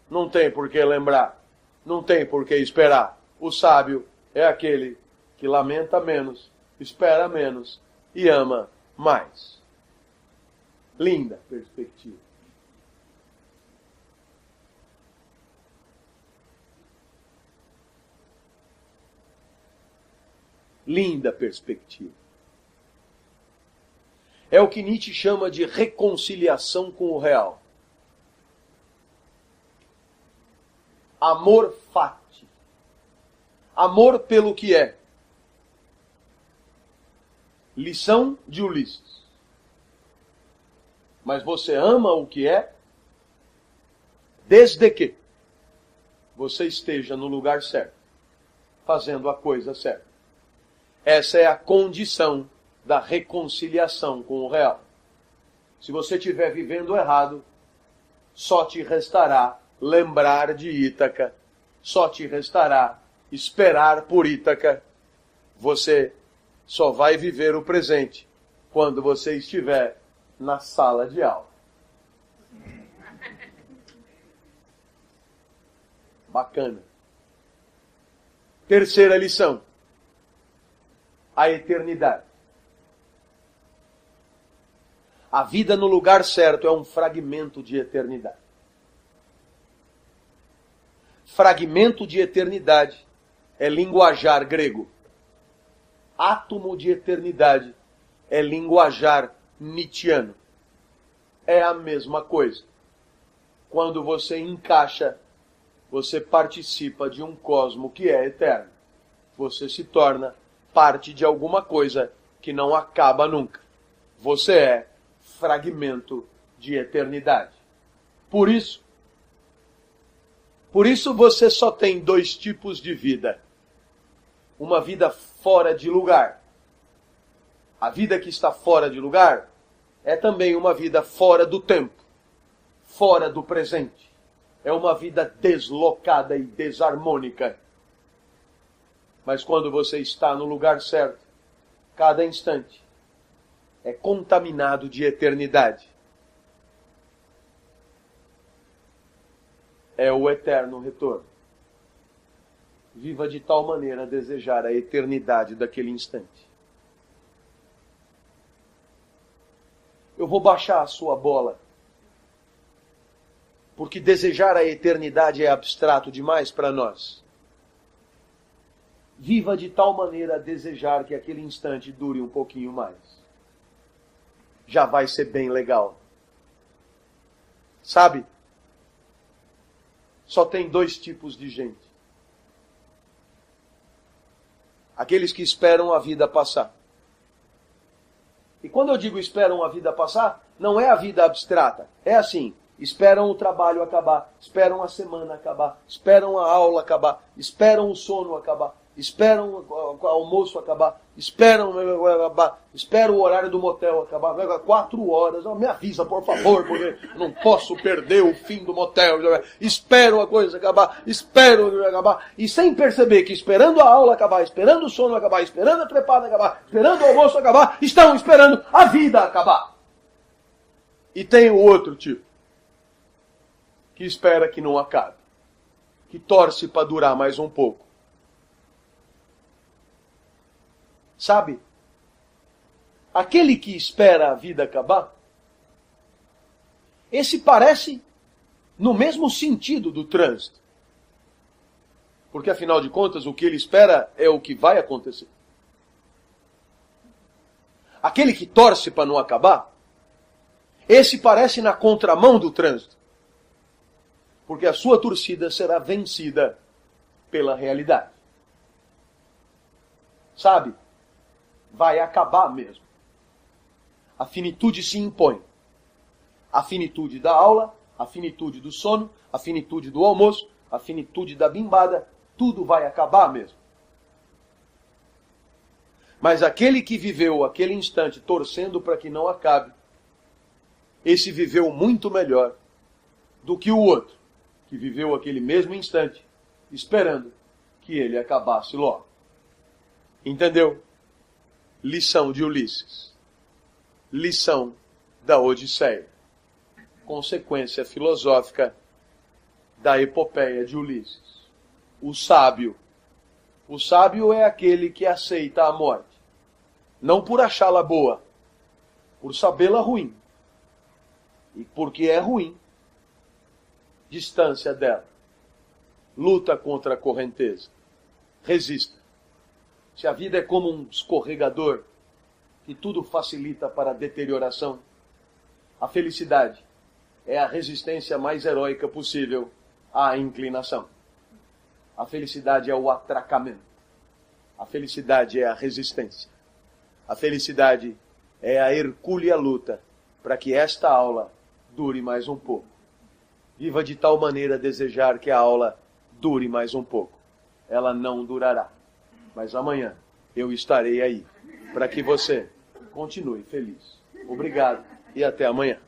não tem por que lembrar, não tem por que esperar. O sábio é aquele que lamenta menos, espera menos e ama mais. Linda perspectiva. Linda perspectiva. É o que Nietzsche chama de reconciliação com o real. Amor fati. Amor pelo que é. Lição de Ulisses. Mas você ama o que é desde que você esteja no lugar certo, fazendo a coisa certa. Essa é a condição da reconciliação com o real. Se você estiver vivendo errado, só te restará lembrar de Ítaca, só te restará esperar por Ítaca. Você só vai viver o presente quando você estiver na sala de aula. Bacana. Terceira lição. A eternidade. A vida no lugar certo é um fragmento de eternidade. Fragmento de eternidade é linguajar grego. átomo de eternidade é linguajar nietzschiano. É a mesma coisa. Quando você encaixa, você participa de um cosmo que é eterno. Você se torna parte de alguma coisa que não acaba nunca. Você é fragmento de eternidade. Por isso você só tem dois tipos de vida. Uma vida fora de lugar. A vida que está fora de lugar é também uma vida fora do tempo, fora do presente. É uma vida deslocada e desarmônica. Mas quando você está no lugar certo, cada instante é contaminado de eternidade. É o eterno retorno. Viva de tal maneira a desejar a eternidade daquele instante. Eu vou baixar a sua bola, porque desejar a eternidade é abstrato demais para nós. Viva de tal maneira a desejar que aquele instante dure um pouquinho mais. Já vai ser bem legal. Sabe? Só tem dois tipos de gente. Aqueles que esperam a vida passar. E quando eu digo esperam a vida passar, não é a vida abstrata. É assim, esperam o trabalho acabar, esperam a semana acabar, esperam a aula acabar, esperam o sono acabar, esperam o almoço acabar, esperam o horário do motel acabar, 4 horas, me avisa por favor, porque não posso perder o fim do motel, espero a coisa acabar, espero acabar, e sem perceber que esperando a aula acabar, esperando o sono acabar, esperando a trepada acabar, esperando o almoço acabar, estão esperando a vida acabar. E tem o outro tipo, que espera que não acabe, que torce para durar mais um pouco. Sabe? Aquele que espera a vida acabar, esse parece no mesmo sentido do trânsito. Porque, afinal de contas, o que ele espera é o que vai acontecer. Aquele que torce para não acabar, esse parece na contramão do trânsito. Porque a sua torcida será vencida pela realidade. Sabe? Vai acabar mesmo. A finitude se impõe. A finitude da aula, a finitude do sono, a finitude do almoço, a finitude da bimbada, tudo vai acabar mesmo. Mas aquele que viveu aquele instante torcendo para que não acabe, esse viveu muito melhor do que o outro, que viveu aquele mesmo instante esperando que ele acabasse logo. Entendeu? Lição de Ulisses. Lição da Odisseia. Consequência filosófica da epopeia de Ulisses. O sábio. O sábio é aquele que aceita a morte. Não por achá-la boa, por sabê-la ruim. E porque é ruim, distância dela. Luta contra a correnteza. Resista. Se a vida é como um escorregador que tudo facilita para a deterioração, a felicidade é a resistência mais heróica possível à inclinação. A felicidade é o atracamento. A felicidade é a resistência. A felicidade é a hercúlea luta para que esta aula dure mais um pouco. Viva de tal maneira a desejar que a aula dure mais um pouco. Ela não durará. Mas amanhã eu estarei aí para que você continue feliz. Obrigado e até amanhã.